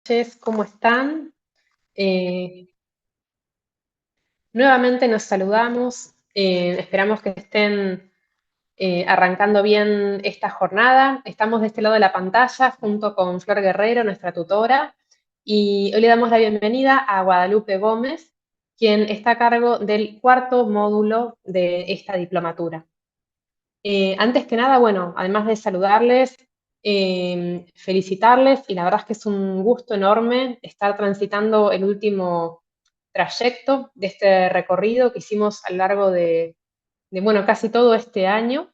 Noches, ¿cómo están? Eh, Nuevamente nos saludamos, esperamos que estén arrancando bien esta jornada. Estamos de este lado de la pantalla junto con Flor Guerrero, nuestra tutora, y hoy le damos la bienvenida a Guadalupe Gómez, quien está a cargo del cuarto módulo de esta diplomatura. Antes que nada, bueno, además de saludarles, felicitarles y la verdad es que es un gusto enorme estar transitando el último trayecto de este recorrido que hicimos a lo largo bueno, casi todo este año.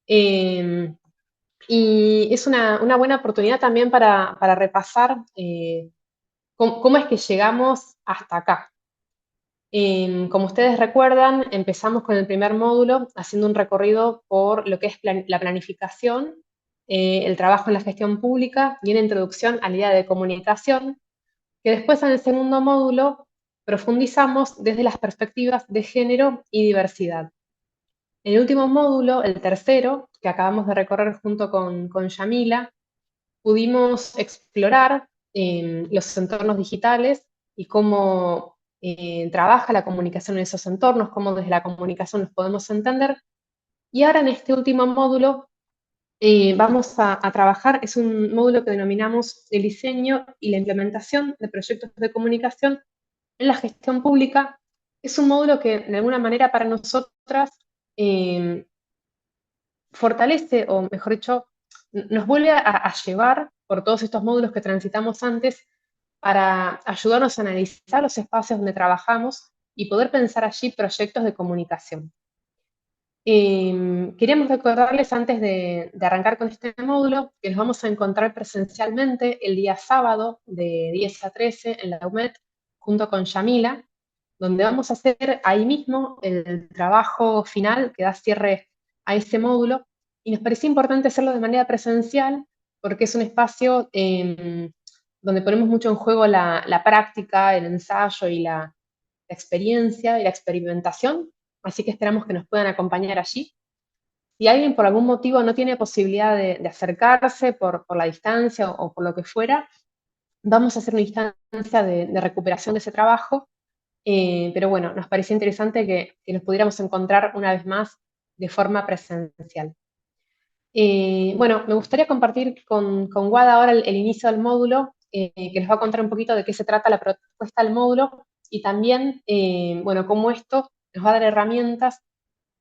Eh, y es una buena oportunidad también para repasar cómo es que llegamos hasta acá. Como ustedes recuerdan, empezamos con el primer módulo haciendo un recorrido por lo que es la planificación, el trabajo en la gestión pública y una introducción a la idea de comunicación, que después en el segundo módulo profundizamos desde las perspectivas de género y diversidad. En el último módulo, el tercero, que acabamos de recorrer junto con Yamila, pudimos explorar los entornos digitales y cómo trabaja la comunicación en esos entornos, cómo desde la comunicación los podemos entender. Y ahora en este último módulo vamos a trabajar, es un módulo que denominamos el diseño y la implementación de proyectos de comunicación en la gestión pública. Es un módulo que de alguna manera para nosotras eh, fortalece, o mejor dicho, nos vuelve a llevar por todos estos módulos que transitamos antes para ayudarnos a analizar los espacios donde trabajamos y poder pensar allí proyectos de comunicación. Queríamos recordarles antes de arrancar con este módulo que nos vamos a encontrar presencialmente el día sábado de 10 a 13 en la UMED junto con Yamila, donde vamos a hacer ahí mismo el trabajo final que da cierre a ese módulo. Y nos parecía importante hacerlo de manera presencial porque es un espacio donde ponemos mucho en juego la práctica, el ensayo y la experiencia y la experimentación. Así que esperamos que nos puedan acompañar allí. Si alguien por algún motivo no tiene posibilidad de acercarse por la distancia o por lo que fuera, vamos a hacer una instancia de recuperación de ese trabajo. Pero bueno, nos parecía interesante que nos pudiéramos encontrar una vez más de forma presencial. Bueno, me gustaría compartir con Guada ahora el inicio del módulo, que les va a contar un poquito de qué se trata la propuesta del módulo y también, bueno, cómo esto nos va a dar herramientas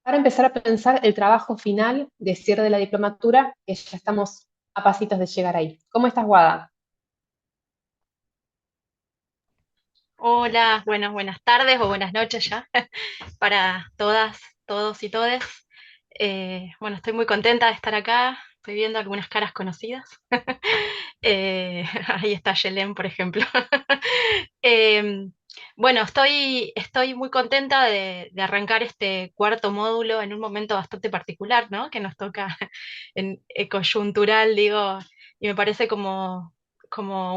para empezar a pensar el trabajo final de cierre de la diplomatura, que ya estamos a pasitos de llegar ahí. ¿Cómo estás, Guada? Hola, bueno, buenas tardes o buenas noches ya para todas, todos y todes. Bueno, estoy muy contenta de estar acá. Estoy viendo algunas caras conocidas. Ahí está Yelén, por ejemplo. Em, bueno, estoy muy contenta de arrancar este cuarto módulo en un momento bastante particular, ¿no? Que nos toca en coyuntural, digo, y me parece como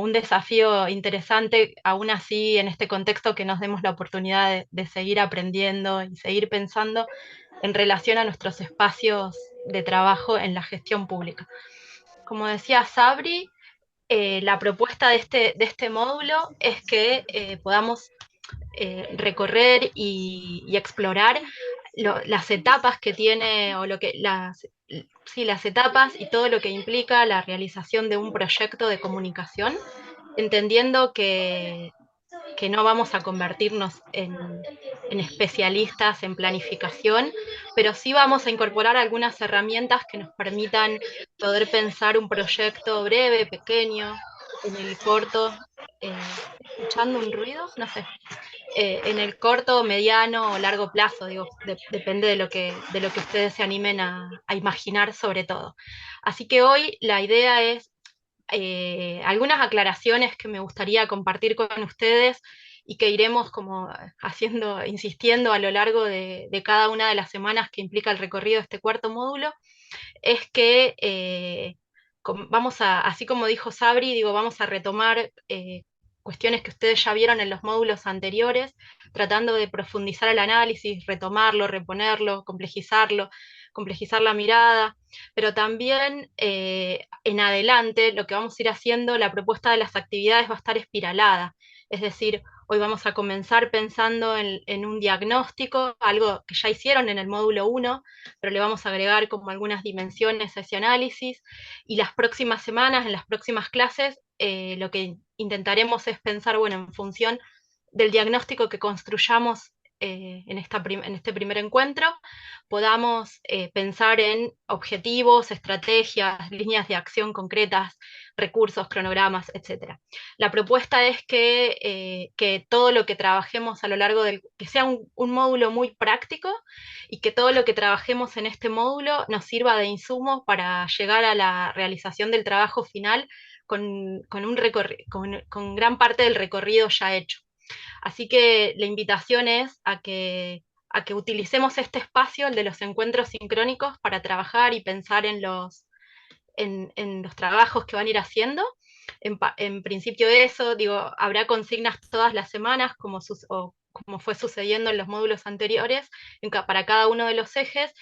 un desafío interesante, aún así en este contexto, que nos demos la oportunidad de seguir aprendiendo y seguir pensando en relación a nuestros espacios de trabajo en la gestión pública. Como decía Sabri, la propuesta de este módulo es que podamos recorrer y explorar las etapas que tiene, o lo que sí, las etapas y todo lo que implica la realización de un proyecto de comunicación, entendiendo que no vamos a convertirnos en especialistas en planificación, pero sí vamos a incorporar algunas herramientas que nos permitan poder pensar un proyecto breve, pequeño, en el corto, eh, escuchando un ruido, no sé, en el corto, mediano o largo plazo, digo, depende de lo que ustedes se animen a imaginar sobre todo. Así que hoy la idea es algunas aclaraciones que me gustaría compartir con ustedes y que iremos como haciendo, insistiendo a lo largo de cada una de las semanas que implica el recorrido de este cuarto módulo, es que vamos así como dijo Sabri, digo, vamos a retomar cuestiones que ustedes ya vieron en los módulos anteriores, tratando de profundizar el análisis, retomarlo, reponerlo, complejizarlo, complejizar la mirada, pero también en adelante lo que vamos a ir haciendo, la propuesta de las actividades va a estar espiralada, es decir, hoy vamos a comenzar pensando en un diagnóstico, algo que ya hicieron en el módulo 1, pero le vamos a agregar como algunas dimensiones a ese análisis, y las próximas semanas, en las próximas clases, lo que intentaremos es pensar, bueno, en función del diagnóstico que construyamos en este primer encuentro, podamos pensar en objetivos, estrategias, líneas de acción concretas, recursos, cronogramas, etc. La propuesta es que todo lo que trabajemos a lo largo del, que sea un módulo muy práctico y que todo lo que trabajemos en este módulo nos sirva de insumo para llegar a la realización del trabajo final con gran parte del recorrido ya hecho. Así que la invitación es a que utilicemos este espacio, el de los encuentros sincrónicos, para trabajar y pensar en los trabajos que van a ir haciendo. En principio eso, digo, habrá consignas todas las semanas, como fue sucediendo en los módulos anteriores, para cada uno de los ejes,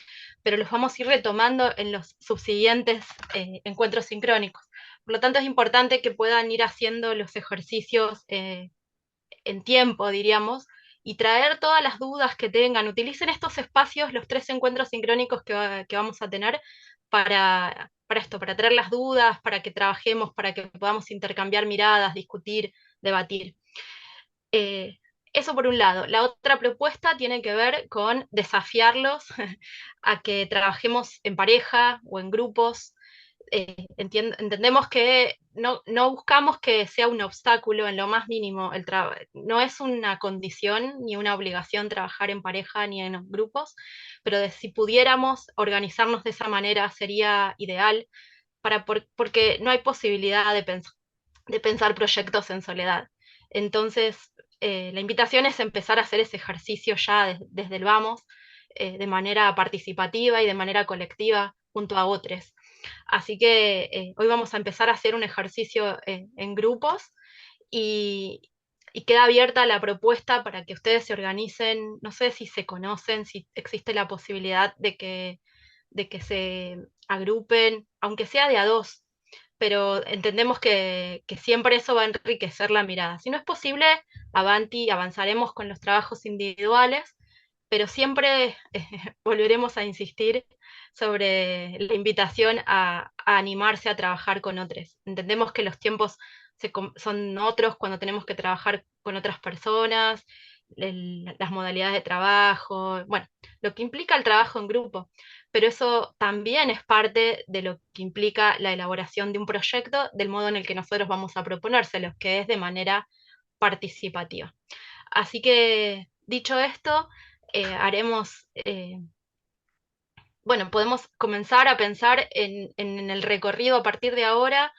pero los vamos a ir retomando en los subsiguientes encuentros sincrónicos. Por lo tanto, es importante que puedan ir haciendo los ejercicios en tiempo, diríamos, y traer todas las dudas que tengan. Utilicen estos espacios, los 3 encuentros sincrónicos que vamos a tener para esto, para traer las dudas, para que trabajemos, para que podamos intercambiar miradas, discutir, debatir. Eh, Eso por un lado. La otra propuesta tiene que ver con desafiarlos a que trabajemos en pareja o en grupos. Entendemos que no buscamos que sea un obstáculo en lo más mínimo, no es una condición ni una obligación trabajar en pareja ni en grupos, pero si pudiéramos organizarnos de esa manera sería ideal, porque no hay posibilidad de pensar proyectos en soledad. Entonces, la invitación es empezar a hacer ese ejercicio ya desde el vamos, de manera participativa y de manera colectiva junto a otros. Así que hoy vamos a empezar a hacer un ejercicio en grupos y, y queda abierta la propuesta para que ustedes se organicen, no sé si se conocen, si existe la posibilidad de que se agrupen, aunque sea de a dos, pero entendemos que siempre eso va a enriquecer la mirada. Si no es posible, avanti, avanzaremos con los trabajos individuales, pero siempre volveremos a insistir sobre la invitación a animarse a trabajar con otros. Entendemos que los tiempos son otros cuando tenemos que trabajar con otras personas, las modalidades de trabajo, bueno, lo que implica el trabajo en grupo, pero eso también es parte de lo que implica la elaboración de un proyecto, del modo en el que nosotros vamos a proponérselos, que es de manera participativa. Así que, dicho esto, haremos, bueno, podemos comenzar a pensar en el recorrido a partir de ahora,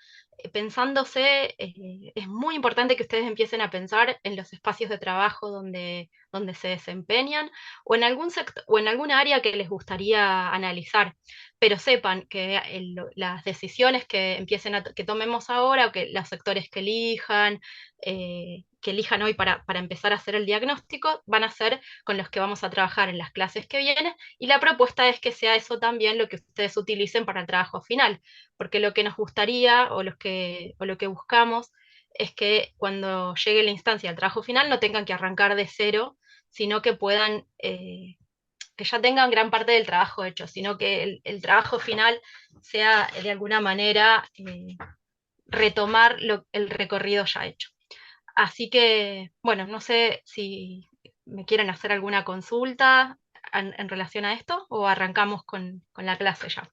pensándose, es muy importante que ustedes empiecen a pensar en los espacios de trabajo donde se desempeñan o en algún sector, o en alguna área que les gustaría analizar, pero sepan que las decisiones que que tomemos ahora o que los sectores que elijan hoy para empezar a hacer el diagnóstico, van a ser con los que vamos a trabajar en las clases que vienen, y la propuesta es que sea eso también lo que ustedes utilicen para el trabajo final, porque lo que nos gustaría o lo que buscamos es que cuando llegue la instancia del trabajo final no tengan que arrancar de cero, sino que puedan, que ya tengan gran parte del trabajo hecho, sino que el trabajo final sea de alguna manera retomar el recorrido ya hecho. Así que, bueno, no sé si me quieren hacer alguna consulta en relación a esto o arrancamos con la clase ya.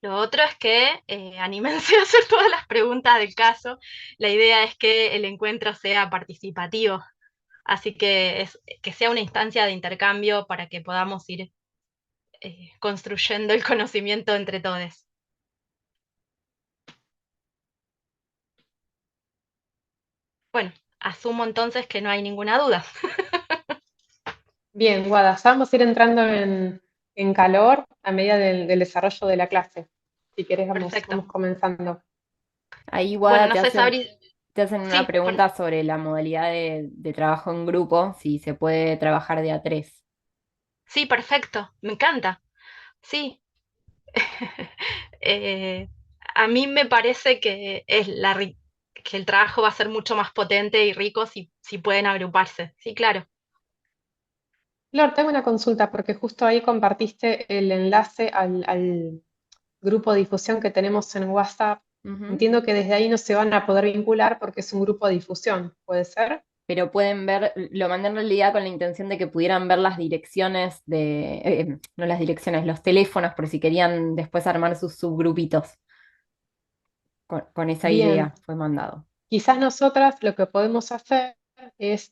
Lo otro es que anímense a hacer todas las preguntas del caso. La idea es que el encuentro sea participativo, así que, que sea una instancia de intercambio para que podamos ir construyendo el conocimiento entre todos. Bueno, asumo entonces que no hay ninguna duda. Bien, Guada, ya vamos a ir entrando en calor a medida del desarrollo de la clase. Si querés, vamos Perfecto. comenzando. Ahí Bueno, Guada no te sé, hace, Sabri. Te hacen una Sí, pregunta sobre la modalidad de trabajo en grupo, si se puede trabajar de a tres. sí, perfecto, me encanta. Sí. Eh, a mí me parece que que el trabajo va a ser mucho más potente y rico si pueden agruparse. Sí, claro. Flor, tengo una consulta porque justo ahí compartiste el enlace al grupo de difusión que tenemos en WhatsApp. Ujú. Entiendo que desde ahí no se van a poder vincular porque es un grupo de difusión, ¿puede ser? Pero pueden ver, lo mandé en realidad con la intención de que pudieran ver las direcciones no las direcciones, los teléfonos, por si querían después armar sus subgrupitos. Con esa Bien, idea fue mandado. quizás nosotras lo que podemos hacer es,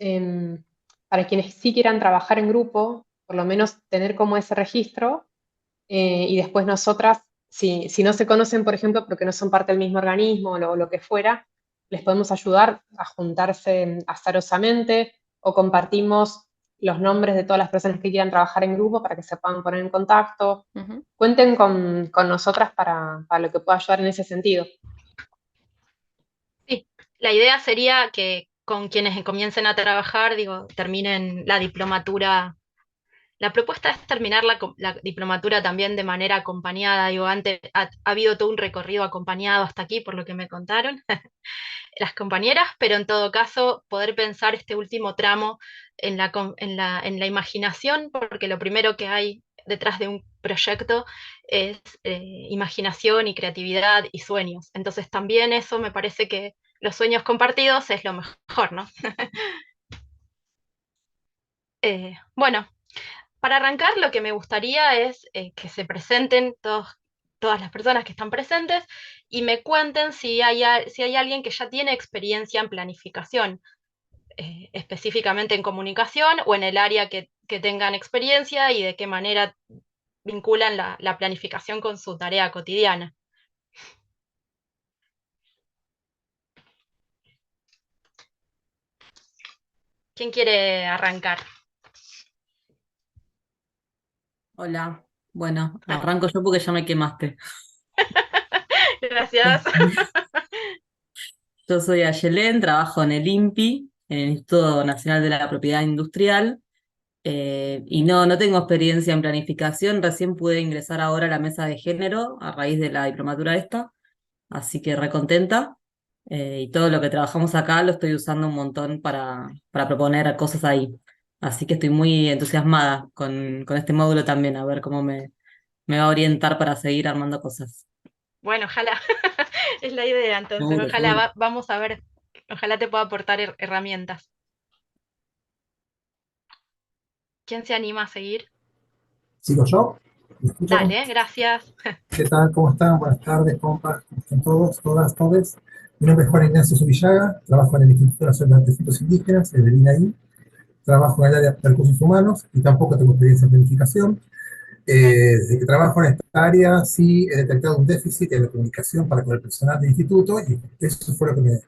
para quienes sí quieran trabajar en grupo, por lo menos tener como ese registro y después nosotras, si no se conocen, por ejemplo, porque no son parte del mismo organismo o lo que fuera, les podemos ayudar a juntarse azarosamente o compartimos los nombres de todas las personas que quieran trabajar en grupo para que se puedan poner en contacto. Ujú. Cuenten con nosotras para lo que pueda ayudar en ese sentido. Sí, la idea sería que con quienes comiencen a trabajar, digo, terminen la diplomatura. La propuesta es terminar la diplomatura también de manera acompañada. Digo, antes ha habido todo un recorrido acompañado hasta aquí, por lo que me contaron las compañeras, pero en todo caso, poder pensar este último tramo en la imaginación, porque lo primero que hay detrás de un proyecto es imaginación y creatividad y sueños. Entonces también eso me parece que los sueños compartidos es lo mejor, ¿no? Bueno, para arrancar, lo que me gustaría es que se presenten todas las personas que están presentes y me cuenten si hay alguien que ya tiene experiencia en planificación, específicamente en comunicación o en el área que tengan experiencia y de qué manera vinculan la planificación con su tarea cotidiana. ¿Quién quiere arrancar? Hola, bueno, arranco yo porque ya me quemaste. Gracias. Yo soy Ayelén, trabajo en el INPI, en el Instituto Nacional de la Propiedad Industrial, y no tengo experiencia en planificación, recién pude ingresar ahora a la mesa de género a raíz de la diplomatura esta, así que recontenta, y todo lo que trabajamos acá lo estoy usando un montón para proponer cosas ahí. Así que estoy muy entusiasmada con este módulo también, a ver cómo me va a orientar para seguir armando cosas. Bueno, ojalá. Es la idea, entonces. Seguro, Ojalá, seguro. vamos a ver. Ojalá te pueda aportar herramientas. ¿Quién se anima a seguir? ¿Sigo yo? ¿Me escuchan? Dale, gracias. ¿Qué tal? ¿Cómo están? Buenas tardes, compas. ¿Cómo están todos, todas, todes? Mi nombre es Juan Ignacio Subillaga, trabajo en el Instituto Nacional de Institutos Indígenas, en el INAI, trabajo en el área de recursos humanos y tampoco tengo experiencia en planificación. Desde que trabajo en esta área sí he detectado un déficit en la comunicación para con el personal del instituto y eso fue lo que me,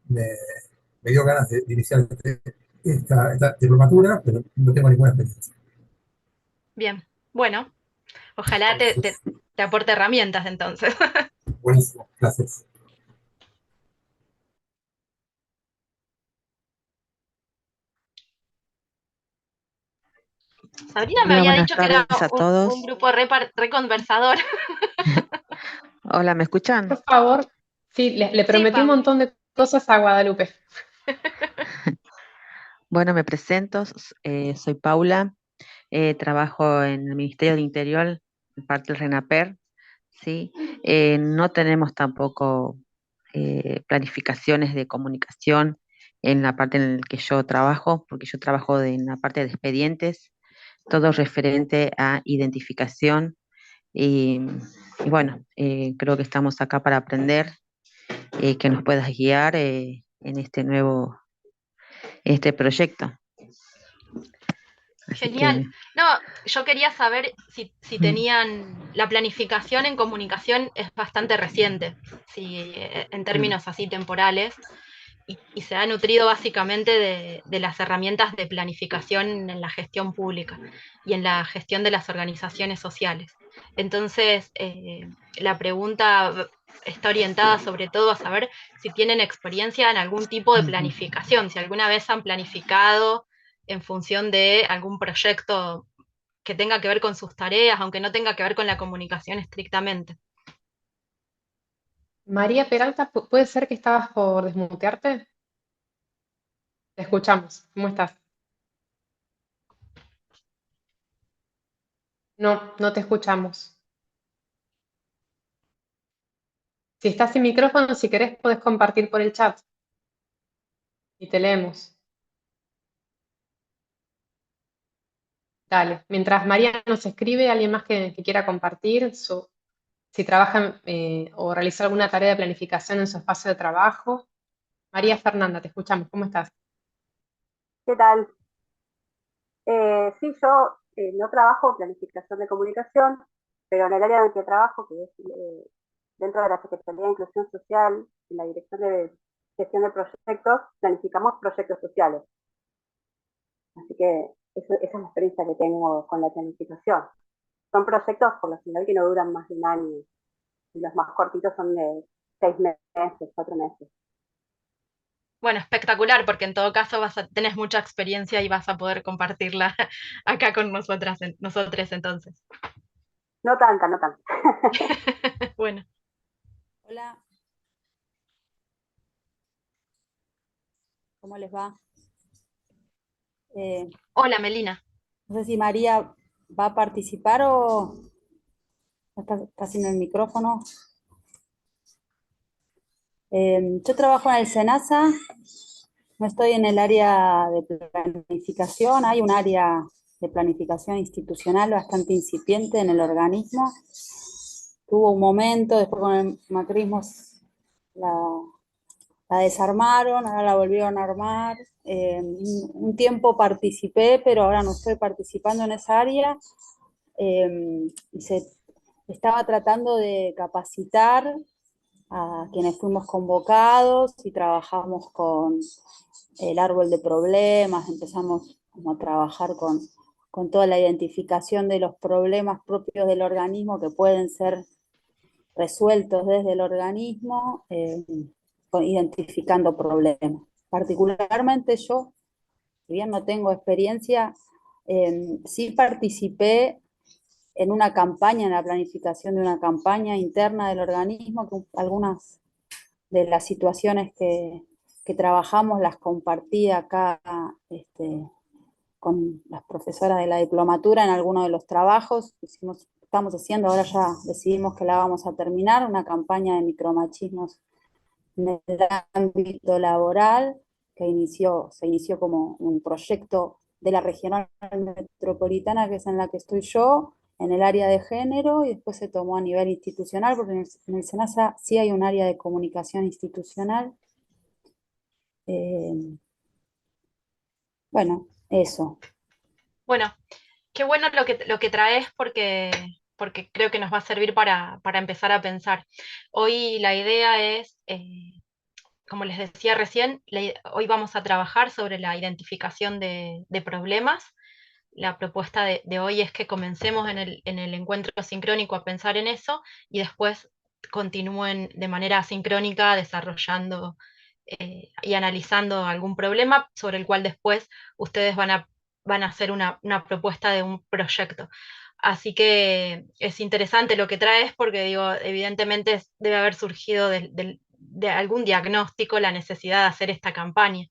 me dio ganas de iniciar esta diplomatura, pero no tengo ninguna experiencia. Bien. Bueno, ojalá Entonces, te aporte herramientas entonces. buenísimo, gracias. Sabrina me Hola, había buenas dicho que era tardes a un todos. grupo re conversador. Hola, ¿me escuchan? Por favor, sí, le Sí, prometí un Pablo. montón de cosas a Guadalupe. Bueno, me presento, soy Paula, trabajo en el Ministerio del Interior, en parte del RENAPER, ¿sí? No tenemos tampoco planificaciones de comunicación en la parte en la que yo trabajo, porque yo trabajo en la parte de expedientes, todo referente a identificación y, y bueno, creo que estamos acá para aprender, que nos puedas guiar en este proyecto. Así Genial. que No, yo quería saber si mm, tenían la planificación en comunicación es bastante reciente, si, en mm, términos así temporales, y se ha nutrido básicamente de las herramientas de planificación en la gestión pública y en la gestión de las organizaciones sociales. Entonces, la pregunta está orientada sobre todo a saber si tienen experiencia en algún tipo de planificación, si alguna vez han planificado en función de algún proyecto que tenga que ver con sus tareas, aunque no tenga que ver con la comunicación estrictamente. María Peralta, ¿puede ser que estabas por desmutearte? Te escuchamos. ¿Cómo estás? No, no te escuchamos. Si estás sin micrófono, si querés, podés compartir por el chat y te leemos. Dale. Mientras María nos escribe, alguien más que quiera compartir si trabaja o realiza alguna tarea de planificación en su espacio de trabajo. María Fernanda, te escuchamos. ¿Cómo estás? ¿Qué tal? Sí, yo no trabajo en planificación de comunicación, pero en el área en el que trabajo, que es dentro de la Secretaría de Inclusión Social, en la Dirección de Gestión de Proyectos, planificamos proyectos sociales. Así que esa es la experiencia que tengo con la planificación. Son proyectos por lo general que no duran más de un año, y los más cortitos son de 6 meses, 4 meses. Bueno, espectacular, porque en todo caso tenés mucha experiencia y vas a poder compartirla acá con nosotros entonces. No tanta, no tanta. Bueno. Hola. ¿Cómo les va? Hola, Melina. No sé si María va a participar o está sin el micrófono. Yo trabajo en el SENASA, no estoy en el área de planificación, hay un área de planificación institucional bastante incipiente en el organismo. Tuvo un momento, después con el macrismo la desarmaron, ahora la volvieron a armar. Un tiempo participé, pero ahora no estoy participando en esa área. Y se estaba tratando de capacitar a quienes fuimos convocados y trabajamos con el árbol de problemas, empezamos como a trabajar con toda la identificación de los problemas propios del organismo que pueden ser resueltos desde el organismo, identificando problemas. Particularmente yo, si bien no tengo experiencia, sí participé en una campaña, en la planificación de una campaña interna del organismo, que algunas de las situaciones que trabajamos las compartí acá con las profesoras de la diplomatura en alguno de los trabajos. Estamos haciendo, ahora ya decidimos que la vamos a terminar, una campaña de micromachismos en el ámbito laboral, que se inició como un proyecto de la regional metropolitana, que es en la que estoy yo, en el área de género, y después se tomó a nivel institucional, porque en el SENASA sí hay un área de comunicación institucional. Bueno, eso. Bueno, qué bueno lo que traes porque creo que nos va a servir para empezar a pensar. Hoy la idea es, como les decía recién, hoy vamos a trabajar sobre la identificación de problemas. La propuesta de hoy es que comencemos en el encuentro sincrónico a pensar en eso y después continúen de manera asincrónica desarrollando y analizando algún problema sobre el cual después ustedes van a hacer una propuesta de un proyecto. Así que es interesante lo que traes porque digo, evidentemente debe haber surgido de algún diagnóstico la necesidad de hacer esta campaña.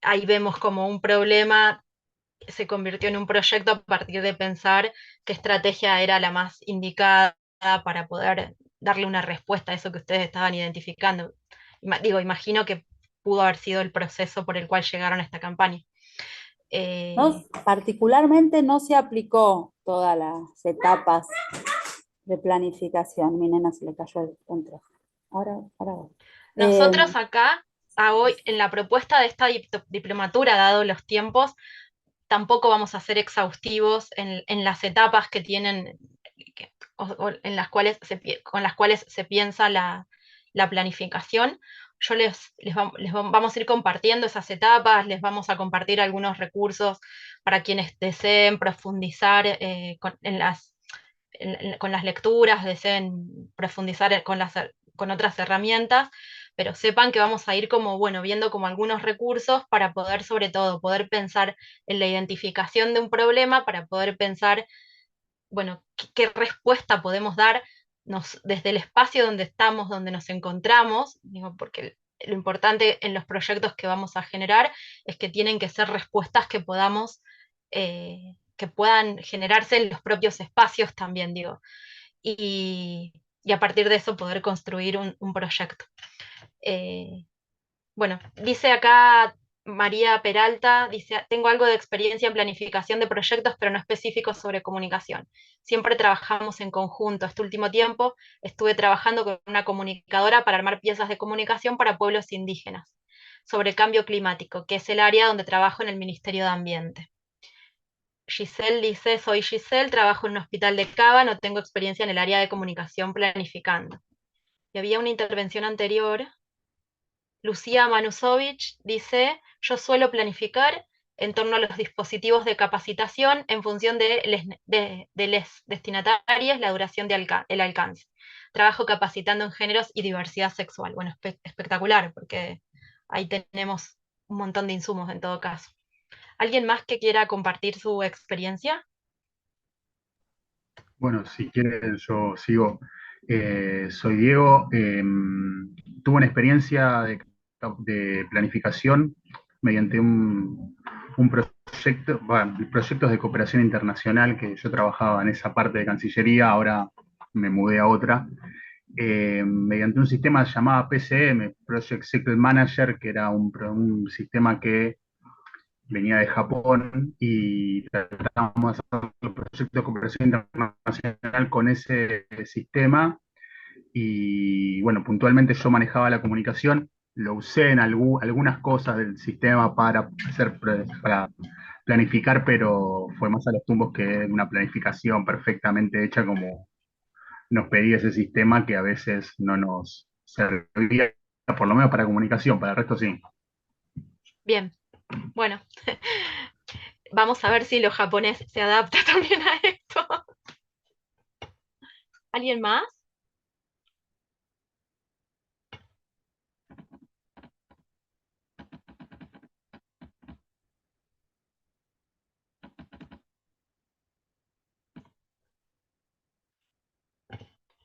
Ahí vemos como un problema se convirtió en un proyecto a partir de pensar qué estrategia era la más indicada para poder darle una respuesta a eso que ustedes estaban identificando. Digo, imagino que pudo haber sido el proceso por el cual llegaron a esta campaña. Particularmente no se aplicó todas las etapas de planificación. Mi nena se le cayó el control. Ahora. Nosotros acá, hoy, en la propuesta de esta diplomatura, dado los tiempos, tampoco vamos a ser exhaustivos en las etapas que tienen, en las cuales con las cuales se piensa la planificación. Yo vamos a ir compartiendo esas etapas, les vamos a compartir algunos recursos para quienes deseen profundizar con las lecturas, deseen profundizar con otras herramientas, pero sepan que vamos a ir como, bueno, viendo como algunos recursos para poder, sobre todo, poder pensar en la identificación de un problema, para poder pensar, bueno, qué respuesta podemos dar desde el espacio donde estamos, donde nos encontramos, digo, porque lo importante en los proyectos que vamos a generar es que tienen que ser respuestas que podamos, que puedan generarse en los propios espacios también, digo, y a partir de eso poder construir un proyecto. Bueno, dice acá María Peralta, dice, tengo algo de experiencia en planificación de proyectos, pero no específicos sobre comunicación. Siempre trabajamos en conjunto. Este último tiempo estuve trabajando con una comunicadora para armar piezas de comunicación para pueblos indígenas sobre cambio climático, que es el área donde trabajo en el Ministerio de Ambiente. Giselle dice, soy Giselle, trabajo en un hospital de Cava, no tengo experiencia en el área de comunicación planificando. Y había una intervención anterior. Lucía Manusovich dice, yo suelo planificar en torno a los dispositivos de capacitación en función de les destinatarias, la duración el alcance. Trabajo capacitando en géneros y diversidad sexual. Bueno, espectacular, porque ahí tenemos un montón de insumos en todo caso. ¿Alguien más que quiera compartir su experiencia? Bueno, si quieren yo sigo. Soy Diego. Tuve una experiencia de planificación mediante un proyecto, bueno, proyectos de cooperación internacional que yo trabajaba en esa parte de Cancillería, ahora me mudé a otra, mediante un sistema llamado PCM, Project Cycle Manager, que era un sistema que venía de Japón y tratábamos de hacer un proyecto de cooperación internacional con ese sistema. Y bueno, puntualmente yo manejaba la comunicación, lo usé en algunas cosas del sistema para planificar, pero fue más a los tumbos que una planificación perfectamente hecha como nos pedía ese sistema, que a veces no nos servía, por lo menos para comunicación, para el resto sí. Bien, bueno, vamos a ver si los japoneses se adapta también a esto. ¿Alguien más?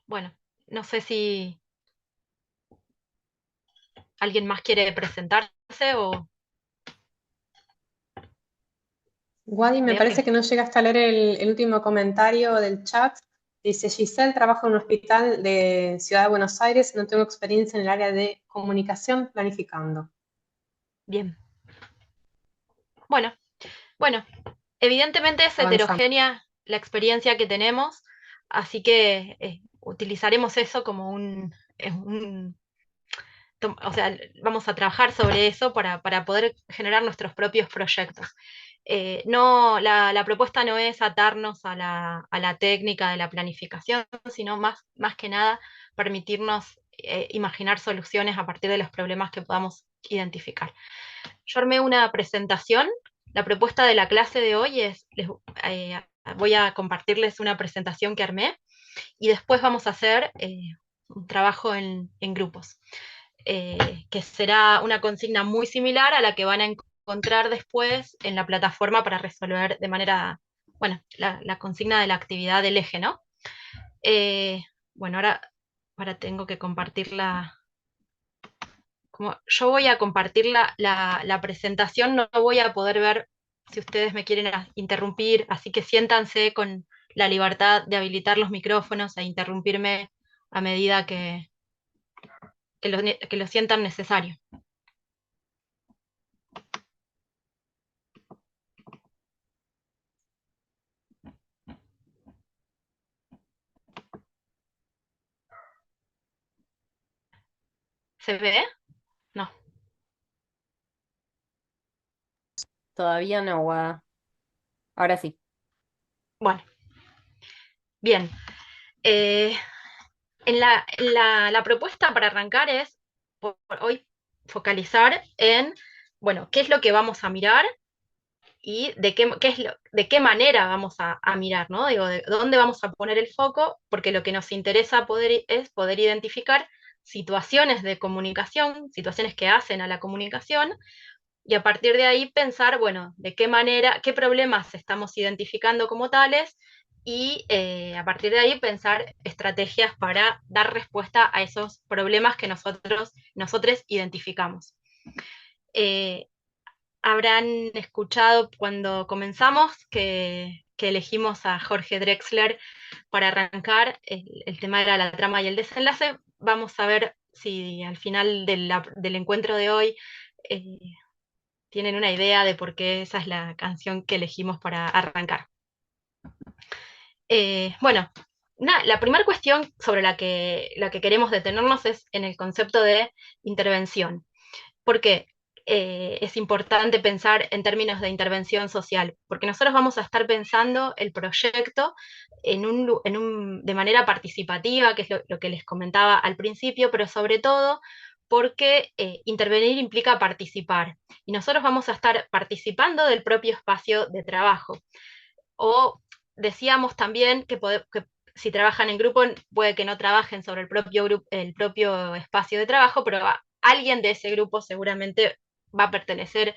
Bueno, no sé si alguien más quiere presentarse o Wadi, me veo parece que... que no llegaste a leer el último comentario del chat. Dice, Giselle, trabajo en un hospital de Ciudad de Buenos Aires, no tengo experiencia en el área de comunicación planificando. Bien. Bueno, evidentemente es Avanzamos. heterogénea la experiencia que tenemos, así que utilizaremos eso como o sea, vamos a trabajar sobre eso para poder generar nuestros propios proyectos. No, la propuesta no es atarnos a la técnica de la planificación, sino más que nada permitirnos imaginar soluciones a partir de los problemas que podamos identificar. Yo armé una presentación. La propuesta de la clase de hoy es, voy a compartirles una presentación que armé y después vamos a hacer un trabajo en grupos. Que será una consigna muy similar a la que van a encontrar después en la plataforma para resolver de manera, bueno, la consigna de la actividad del eje, ¿no? Bueno, ahora tengo que compartirla. Como yo voy a compartir la presentación, no voy a poder ver si ustedes me quieren interrumpir, así que siéntanse con la libertad de habilitar los micrófonos e interrumpirme a medida que lo sientan necesario. ¿Se ve? No. Todavía no, Guada. Ahora sí. Bueno, bien. La propuesta para arrancar es, por hoy, focalizar en, bueno, qué es lo que vamos a mirar y de qué manera vamos a mirar, ¿no? Digo, de dónde vamos a poner el foco, porque lo que nos interesa es poder identificar situaciones de comunicación, situaciones que hacen a la comunicación, y a partir de ahí pensar, bueno, de qué manera, qué problemas estamos identificando como tales, y a partir de ahí pensar estrategias para dar respuesta a esos problemas que nosotros identificamos. Habrán escuchado cuando comenzamos que elegimos a Jorge Drexler para arrancar, el tema era la trama y el desenlace. Vamos a ver si al final del encuentro de hoy tienen una idea de por qué esa es la canción que elegimos para arrancar. Bueno, la primera cuestión sobre la que queremos detenernos es en el concepto de intervención. ¿Por qué? Es importante pensar en términos de intervención social, porque nosotros vamos a estar pensando el proyecto de manera participativa, que es lo que les comentaba al principio, pero sobre todo porque intervenir implica participar, y nosotros vamos a estar participando del propio espacio de trabajo. O decíamos también que si trabajan en grupo, puede que no trabajen sobre el propio espacio de trabajo, pero alguien de ese grupo seguramente va a pertenecer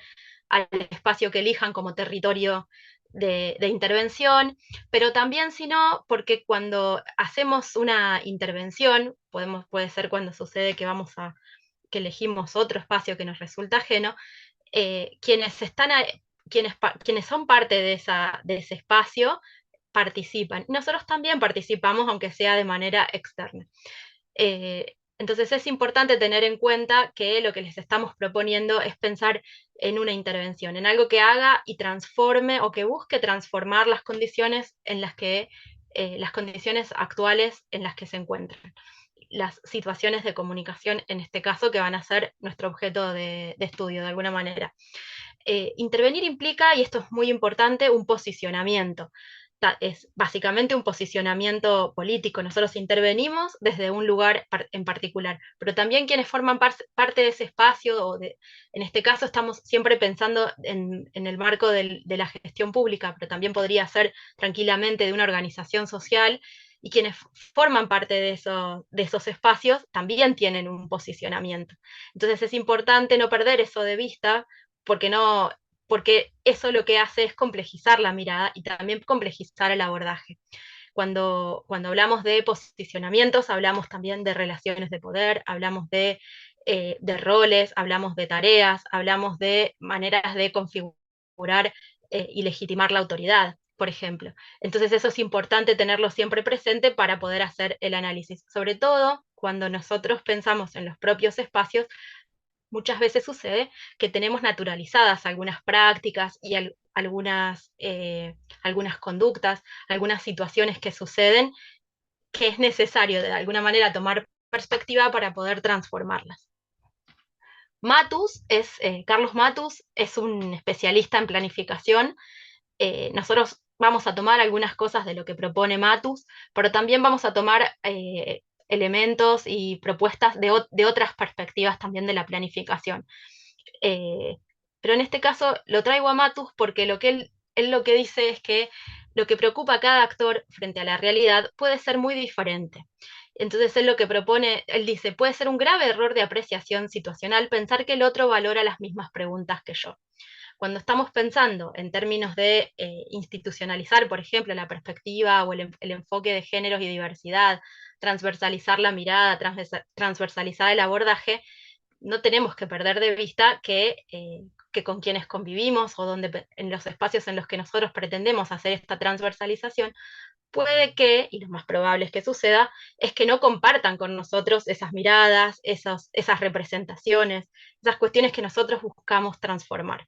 al espacio que elijan como territorio de intervención, pero también si no, porque cuando hacemos una intervención, puede ser cuando sucede que elegimos otro espacio que nos resulta ajeno, quienes son parte de ese espacio participan. Nosotros también participamos, aunque sea de manera externa. Entonces es importante tener en cuenta que lo que les estamos proponiendo es pensar en una intervención, en algo que haga y transforme o que busque transformar las condiciones las condiciones actuales en las que se encuentran. Las situaciones de comunicación, en este caso, que van a ser nuestro objeto de estudio de alguna manera. Intervenir implica, y esto es muy importante, un posicionamiento. Es básicamente un posicionamiento político. Nosotros intervenimos desde un lugar en particular, pero también quienes forman parte de ese espacio, en este caso estamos siempre pensando en el marco de la gestión pública, pero también podría ser tranquilamente de una organización social, y quienes forman parte de esos espacios también tienen un posicionamiento. Entonces es importante no perder eso de vista, porque eso lo que hace es complejizar la mirada y también complejizar el abordaje. Cuando hablamos de posicionamientos, hablamos también de relaciones de poder, hablamos de roles, hablamos de tareas, hablamos de maneras de configurar y legitimar la autoridad, por ejemplo. Entonces eso es importante tenerlo siempre presente para poder hacer el análisis, sobre todo cuando nosotros pensamos en los propios espacios. Muchas veces sucede que tenemos naturalizadas algunas prácticas y algunas conductas, algunas situaciones que suceden, que es necesario de alguna manera tomar perspectiva para poder transformarlas. Carlos Matus es un especialista en planificación. Nosotros vamos a tomar algunas cosas de lo que propone Matus, pero también vamos a tomar elementos y propuestas de otras perspectivas también de la planificación. Pero en este caso lo traigo a Matus porque él lo que dice es que lo que preocupa a cada actor frente a la realidad puede ser muy diferente. Entonces él lo que propone, él dice, puede ser un grave error de apreciación situacional pensar que el otro valora las mismas preguntas que yo. Cuando estamos pensando en términos de institucionalizar, por ejemplo, la perspectiva o el enfoque de géneros y diversidad, transversalizar la mirada, transversalizar el abordaje, no tenemos que perder de vista que con quienes convivimos o en los espacios en los que nosotros pretendemos hacer esta transversalización, puede que, y lo más probable es que suceda, es que no compartan con nosotros esas miradas, esas representaciones, esas cuestiones que nosotros buscamos transformar.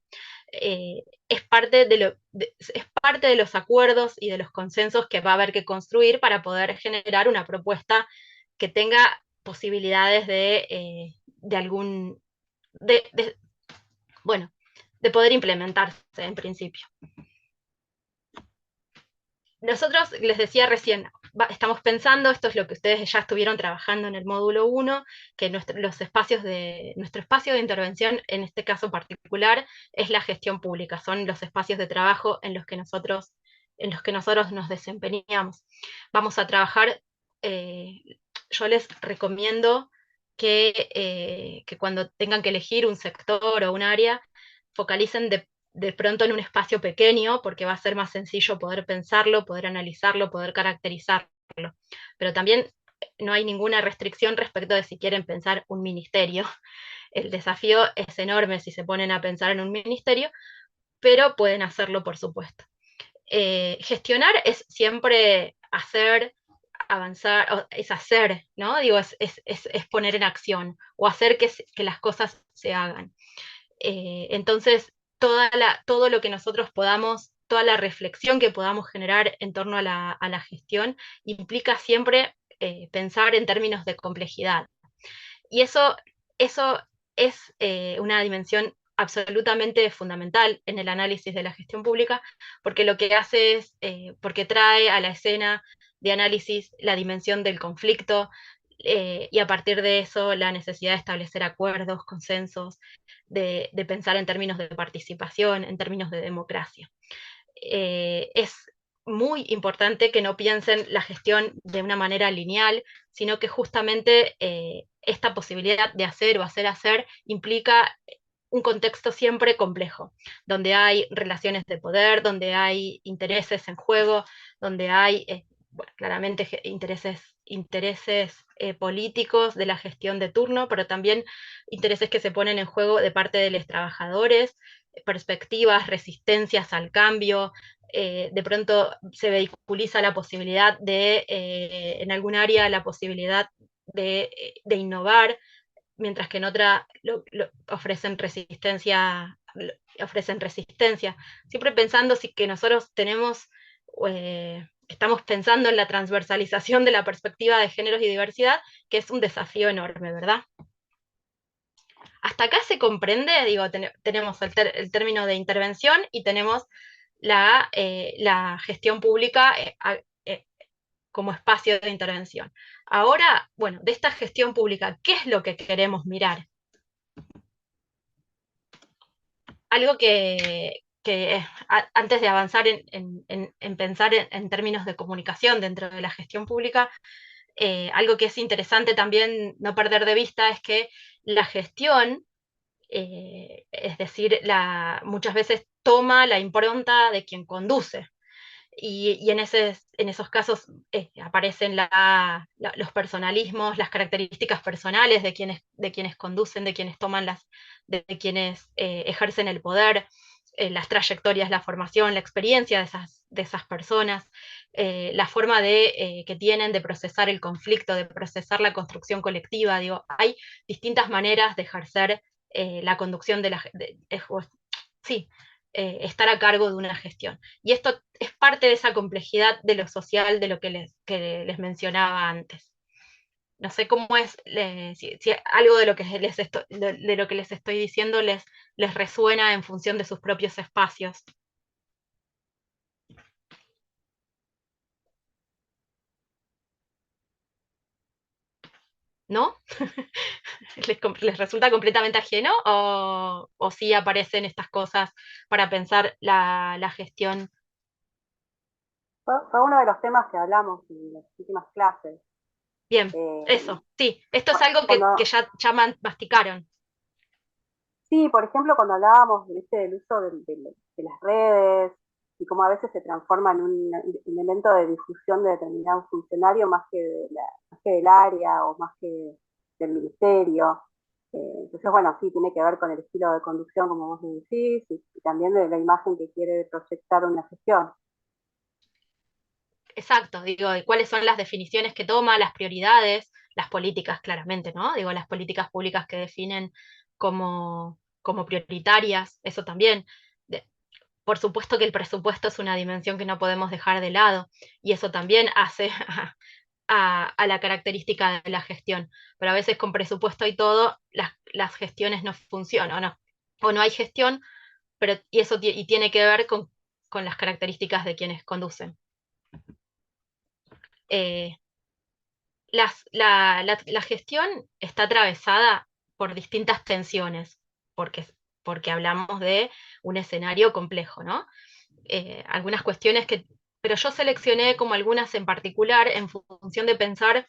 Es parte de los acuerdos y de los consensos que va a haber que construir para poder generar una propuesta que tenga posibilidades de poder implementarse en principio. Nosotros, les decía recién, estamos pensando, esto es lo que ustedes ya estuvieron trabajando en el módulo 1, que nuestro espacio de intervención, en este caso particular, es la gestión pública, son los espacios de trabajo en los que nosotros nos desempeñamos. Vamos a trabajar, yo les recomiendo que cuando tengan que elegir un sector o un área, focalicen de pronto en un espacio pequeño, porque va a ser más sencillo poder pensarlo, poder analizarlo, poder caracterizarlo. Pero también no hay ninguna restricción respecto de si quieren pensar un ministerio. El desafío es enorme si se ponen a pensar en un ministerio, pero pueden hacerlo, por supuesto. Gestionar es siempre hacer, avanzar, es hacer, ¿no? Digo, es poner en acción, o hacer que las cosas se hagan. Entonces, todo lo que nosotros podamos, toda la reflexión que podamos generar en torno a la gestión, implica siempre pensar en términos de complejidad. Y eso es una dimensión absolutamente fundamental en el análisis de la gestión pública, porque lo que hace es, porque trae a la escena de análisis la dimensión del conflicto, y a partir de eso la necesidad de establecer acuerdos, consensos, de pensar en términos de participación, en términos de democracia. Es muy importante que no piensen la gestión de una manera lineal, sino que justamente esta posibilidad de hacer o hacer implica un contexto siempre complejo, donde hay relaciones de poder, donde hay intereses en juego, donde hay bueno, claramente intereses políticos de la gestión de turno, pero también intereses que se ponen en juego de parte de los trabajadores, perspectivas, resistencias al cambio. De pronto se vehiculiza la posibilidad de, en algún área, la posibilidad de innovar, mientras que en otra ofrecen resistencia, siempre pensando que nosotros estamos pensando en la transversalización de la perspectiva de géneros y diversidad, que es un desafío enorme, ¿verdad? Hasta acá se comprende, digo, tenemos el término de intervención y tenemos la gestión pública como espacio de intervención. Ahora, bueno, de esta gestión pública, ¿qué es lo que queremos mirar? Algo que antes de avanzar en pensar en términos de comunicación dentro de la gestión pública, algo que es interesante también no perder de vista es que la gestión, es decir, muchas veces toma la impronta de quien conduce. Y en esos casos aparecen los personalismos, las características personales de quienes conducen, de quienes de quienes ejercen el poder, las trayectorias, la formación, la experiencia de esas personas, la forma que tienen de procesar el conflicto, de procesar la construcción colectiva. Digo, hay distintas maneras de ejercer la conducción sí, estar a cargo de una gestión. Y esto es parte de esa complejidad de lo social, de lo que les mencionaba antes. No sé cómo es, si algo de lo que les estoy diciendo les resuena en función de sus propios espacios. ¿No? ¿Les resulta completamente ajeno o sí aparecen estas cosas para pensar la gestión? Fue uno de los temas que hablamos en las últimas clases. Bien, eso, sí. Esto es algo que ya masticaron. Sí, por ejemplo, cuando hablábamos del uso de las redes y cómo a veces se transforma en un elemento de difusión de determinado funcionario más que del área o más que del ministerio. Entonces, bueno, sí, tiene que ver con el estilo de conducción, como vos decís, y también de la imagen que quiere proyectar una gestión. Exacto, digo, cuáles son las definiciones que toma, las prioridades, las políticas, claramente, ¿no? Digo, las políticas públicas que definen como prioritarias, eso también. Por supuesto que el presupuesto es una dimensión que no podemos dejar de lado, y eso también hace a la característica de la gestión. Pero a veces con presupuesto y todo, las gestiones no funcionan, o no hay gestión, y eso tiene que ver con las características de quienes conducen. La gestión está atravesada por distintas tensiones, porque hablamos de un escenario complejo, ¿no? Algunas cuestiones pero yo seleccioné como algunas en particular en función de pensar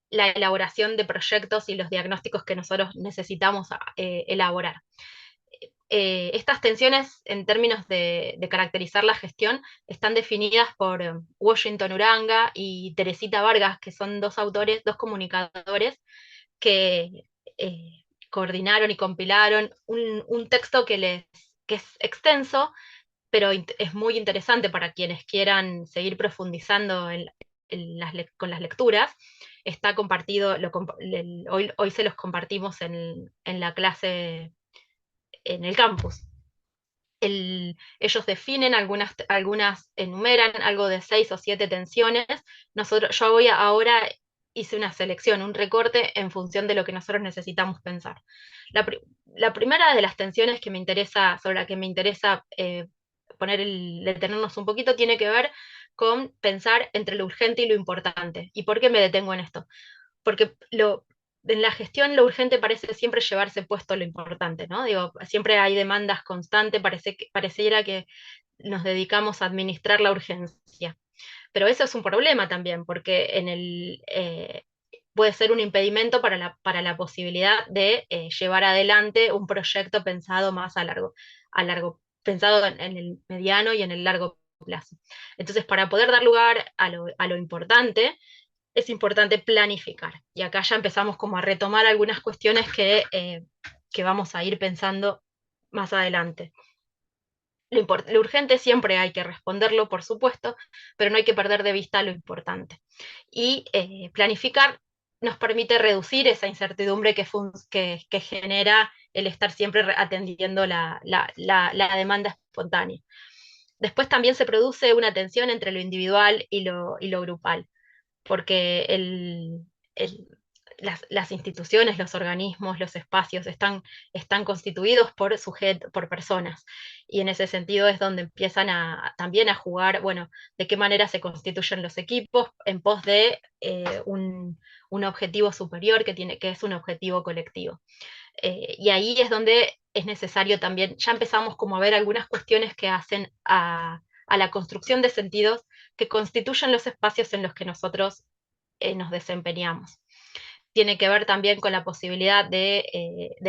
la elaboración de proyectos y los diagnósticos que nosotros necesitamos elaborar. Estas tensiones, en términos de caracterizar la gestión, están definidas por Washington Uranga y Teresita Vargas, que son dos comunicadores, que coordinaron y compilaron un texto que es extenso, pero es muy interesante para quienes quieran seguir profundizando con las lecturas. Está compartido, hoy se los compartimos en la clase en el campus. Ellos definen algunas enumeran algo de 6 o 7 tensiones. Yo ahora hice una selección, un recorte en función de lo que nosotros necesitamos pensar. La primera de las tensiones sobre la que me interesa detenernos un poquito, tiene que ver con pensar entre lo urgente y lo importante. ¿Y por qué me detengo en esto? Porque en la gestión lo urgente parece siempre llevarse puesto lo importante, ¿no? Digo, siempre hay demandas constantes, pareciera que nos dedicamos a administrar la urgencia. Pero eso es un problema también, porque puede ser un impedimento para la posibilidad de llevar adelante un proyecto pensado más pensado en el mediano y en el largo plazo. Entonces, para poder dar lugar a lo importante, es importante planificar. Y acá ya empezamos como a retomar algunas cuestiones que vamos a ir pensando más adelante. Lo urgente siempre hay que responderlo, por supuesto, pero no hay que perder de vista lo importante. Y planificar nos permite reducir esa incertidumbre que genera el estar siempre atendiendo la demanda espontánea. Después también se produce una tensión entre lo individual y lo grupal, porque las instituciones, los organismos, los espacios están constituidos por personas, y en ese sentido es donde empiezan también a jugar, bueno, de qué manera se constituyen los equipos en pos de un objetivo superior que es un objetivo colectivo. Y ahí es donde es necesario también, ya empezamos como a ver algunas cuestiones que hacen a la construcción de sentidos que constituyen los espacios en los que nosotros nos desempeñamos. Tiene que ver también con la posibilidad de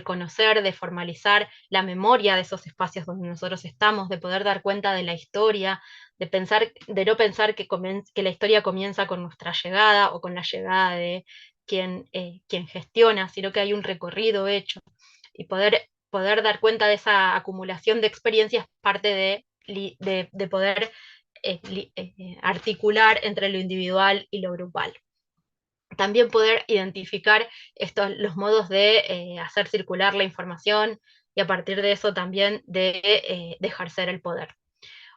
conocer, de formalizar la memoria de esos espacios donde nosotros estamos, de poder dar cuenta de la historia, de no pensar que la historia comienza con nuestra llegada o con la llegada de quien gestiona, sino que hay un recorrido hecho, y poder dar cuenta de esa acumulación de experiencias, parte de poder articular entre lo individual y lo grupal. También poder identificar los modos de hacer circular la información, y a partir de eso también de ejercer el poder.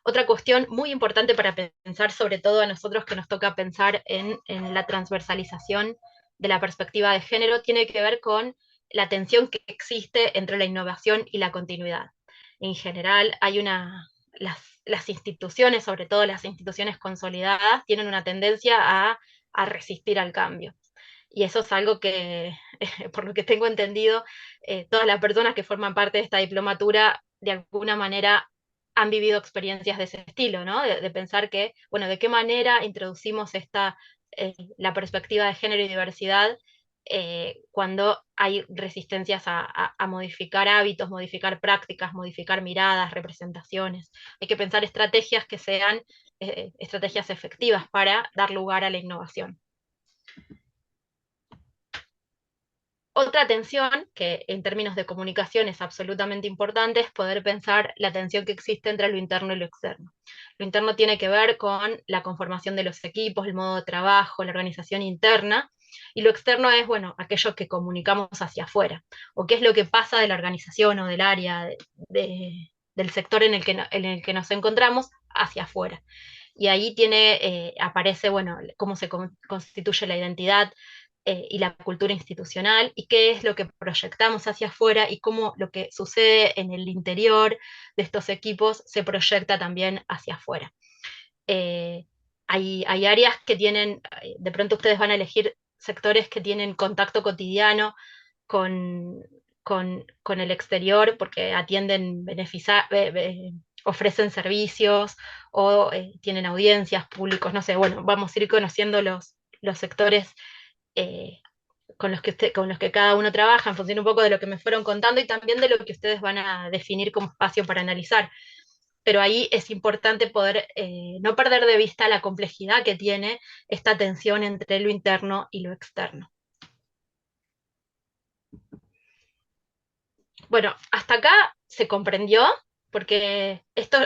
Otra cuestión muy importante para pensar, sobre todo a nosotros que nos toca pensar en la transversalización de la perspectiva de género, tiene que ver con la tensión que existe entre la innovación y la continuidad. En general, las instituciones, sobre todo las instituciones consolidadas, tienen una tendencia a resistir al cambio. Y eso es algo que, por lo que tengo entendido, todas las personas que forman parte de esta diplomatura, de alguna manera han vivido experiencias de ese estilo, ¿no? De pensar que, bueno, de qué manera introducimos la perspectiva de género y diversidad cuando hay resistencias a modificar hábitos, modificar prácticas, modificar miradas, representaciones. Hay que pensar estrategias que sean estrategias efectivas para dar lugar a la innovación. Otra tensión, que en términos de comunicación es absolutamente importante, es poder pensar la tensión que existe entre lo interno y lo externo. Lo interno tiene que ver con la conformación de los equipos, el modo de trabajo, la organización interna, y lo externo es, bueno, aquello que comunicamos hacia afuera, o qué es lo que pasa de la organización o del área, del sector en el que nos encontramos hacia afuera. Y ahí aparece, bueno, cómo se constituye la identidad y la cultura institucional, y qué es lo que proyectamos hacia afuera, y cómo lo que sucede en el interior de estos equipos se proyecta también hacia afuera. hay áreas que tienen, de pronto ustedes van a elegir sectores que tienen contacto cotidiano con, con el exterior porque atienden, ofrecen servicios o tienen audiencias públicos, no sé, bueno, vamos a ir conociendo los sectores eh, con los que cada uno trabaja, en función un poco de lo que me fueron contando y también de lo que ustedes van a definir como espacio para analizar. Pero ahí es importante poder no perder de vista la complejidad que tiene esta tensión entre lo interno y lo externo. Bueno, hasta acá se comprendió, porque esto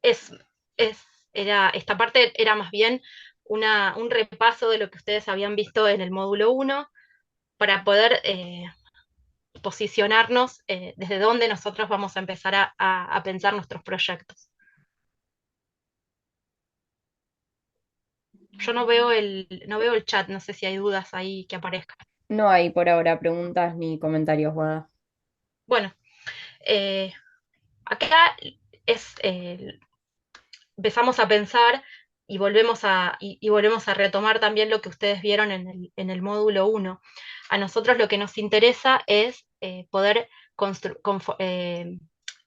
es, esta parte era más bien un repaso de lo que ustedes habían visto en el módulo 1 para poder posicionarnos desde dónde nosotros vamos a empezar a pensar nuestros proyectos. Yo no veo el chat, no sé si hay dudas ahí que aparezcan. No hay por ahora preguntas ni comentarios, Guada. Bueno, acá es, empezamos a pensar y volvemos a retomar también lo que ustedes vieron en el módulo 1. A nosotros lo que nos interesa es poder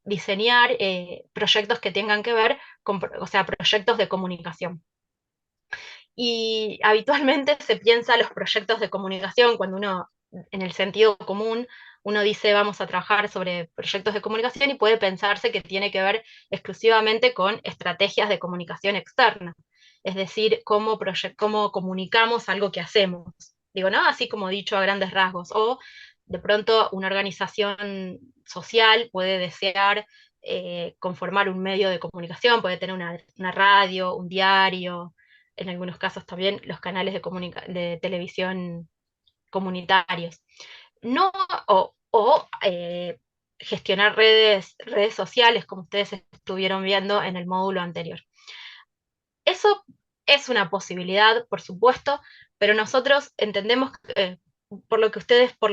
diseñar proyectos que tengan que ver con, o sea, proyectos de comunicación. Y habitualmente se piensa los proyectos de comunicación cuando uno, en el sentido común, uno dice vamos a trabajar sobre proyectos de comunicación y puede pensarse que tiene que ver exclusivamente con estrategias de comunicación externa, es decir, cómo comunicamos algo que hacemos. Digo, ¿no? Así como dicho a grandes rasgos. O de pronto una organización social puede desear conformar un medio de comunicación, puede tener una radio, un diario, en algunos casos también los canales de televisión comunitarios. No, gestionar redes sociales, como ustedes estuvieron viendo en el módulo anterior. Eso es una posibilidad, por supuesto, pero nosotros entendemos, por lo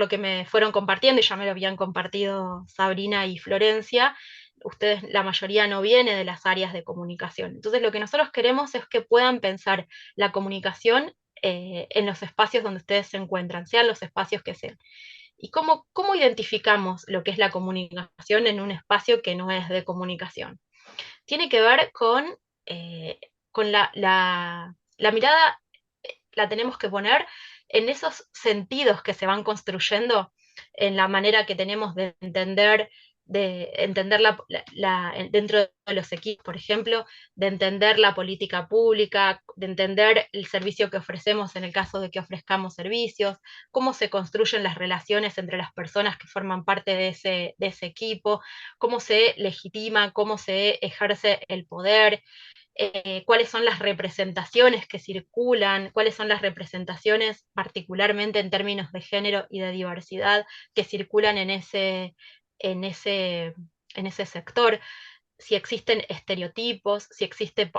que me fueron compartiendo, y ya me lo habían compartido Sabrina y Florencia, ustedes, la mayoría no viene de las áreas de comunicación. Entonces, lo que nosotros queremos es que puedan pensar la comunicación en los espacios donde ustedes se encuentran, sean los espacios que sean. ¿Y cómo identificamos lo que es la comunicación en un espacio que no es de comunicación? Tiene que ver con la mirada, la tenemos que poner en esos sentidos que se van construyendo, en la manera que tenemos de entender dentro de los equipos, por ejemplo, de entender la política pública, de entender el servicio que ofrecemos en el caso de que ofrezcamos servicios, cómo se construyen las relaciones entre las personas que forman parte de ese equipo, cómo se legitima, cómo se ejerce el poder, cuáles son las representaciones que circulan, cuáles son las representaciones, particularmente en términos de género y de diversidad, que circulan en ese, en ese sector, si existen estereotipos, si existe,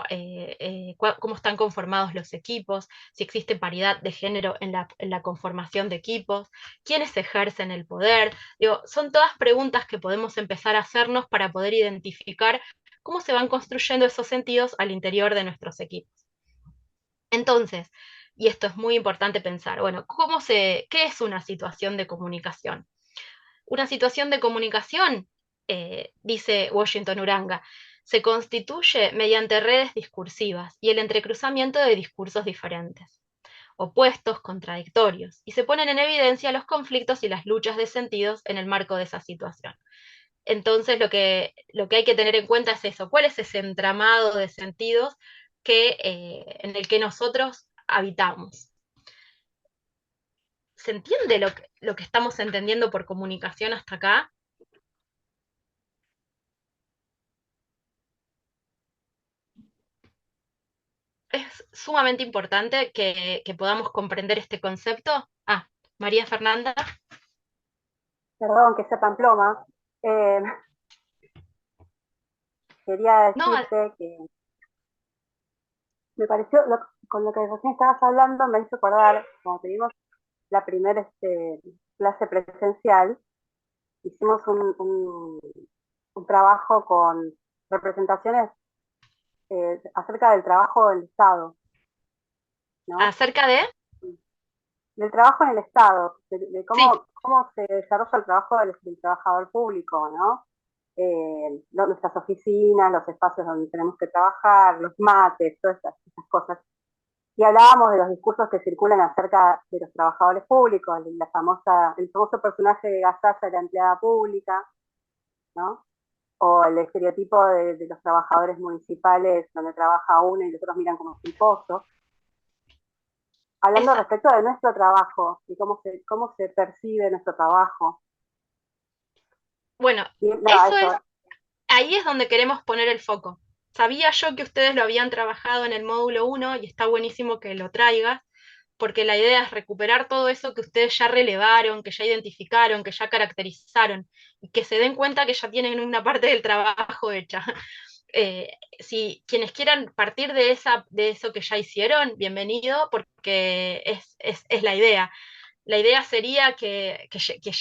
cómo están conformados los equipos, si existe paridad de género en la conformación de equipos, quiénes ejercen el poder. Digo, son todas preguntas que podemos empezar a hacernos para poder identificar cómo se van construyendo esos sentidos al interior de nuestros equipos. Entonces, y esto es muy importante pensar, bueno, ¿qué es una situación de comunicación? Una situación de comunicación, dice Washington Uranga, se constituye mediante redes discursivas y el entrecruzamiento de discursos diferentes, opuestos, contradictorios, y se ponen en evidencia los conflictos y las luchas de sentidos en el marco de esa situación. Entonces lo que hay que tener en cuenta es eso, cuál es ese entramado de sentidos en el que nosotros habitamos. ¿Se entiende lo que estamos entendiendo por comunicación hasta acá? Es sumamente importante que podamos comprender este concepto. Ah, María Fernanda. Perdón, que sepan ploma. Quería No, decirte que me pareció, con lo que recién estabas hablando, me hizo acordar, cuando tuvimos la primera clase presencial, hicimos un trabajo con representaciones acerca del trabajo del Estado, ¿no? ¿Acerca de? Del trabajo en el Estado, de Sí, cómo se desarrolla el trabajo del trabajador público, ¿no? Nuestras oficinas, los espacios donde tenemos que trabajar, los mates, todas esas cosas. Y hablábamos de los discursos que circulan acerca de los trabajadores públicos, el famoso personaje de Gasalla de la empleada pública, ¿no? O el estereotipo de los trabajadores municipales donde trabaja uno y los otros miran como culposos. Hablando esa- respecto de nuestro trabajo y cómo se percibe nuestro trabajo. bueno, Y nada, eso. ahí es donde queremos poner el foco. Sabía yo que ustedes lo habían trabajado en el módulo 1 y está buenísimo que lo traigas, porque la idea es recuperar todo eso que ustedes ya relevaron, que ya identificaron, que ya caracterizaron, y que se den cuenta que ya tienen una parte del trabajo hecha. Si quienes quieran partir de eso que ya hicieron, bienvenido, porque es la idea. La idea sería que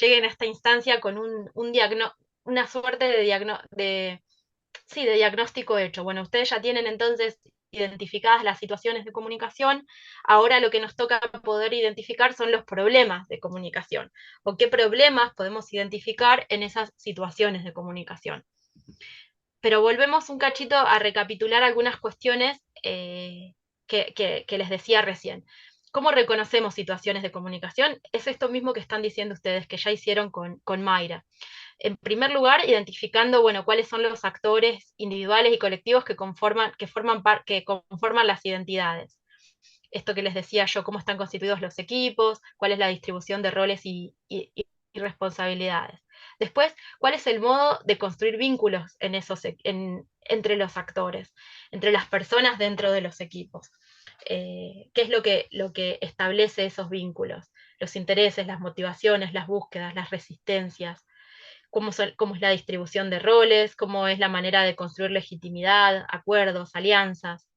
lleguen a esta instancia con una suerte de diagnóstico hecho. Bueno, ustedes ya tienen entonces identificadas las situaciones de comunicación, ahora lo que nos toca poder identificar son los problemas de comunicación, o qué problemas podemos identificar en esas situaciones de comunicación. Pero volvemos un cachito a recapitular algunas cuestiones que les decía recién. ¿Cómo reconocemos situaciones de comunicación? Es esto mismo que están diciendo ustedes, que ya hicieron con Mayra. En primer lugar, identificando, bueno, cuáles son los actores individuales y colectivos que conforman las identidades. Esto que les decía yo, cómo están constituidos los equipos, cuál es la distribución de roles y responsabilidades. Después, cuál es el modo de construir vínculos entre los actores, entre las personas dentro de los equipos. ¿Qué es lo que establece esos vínculos? Los intereses, las motivaciones, las búsquedas, las resistencias, cómo es la distribución de roles, cómo es la manera de construir legitimidad, acuerdos, alianzas,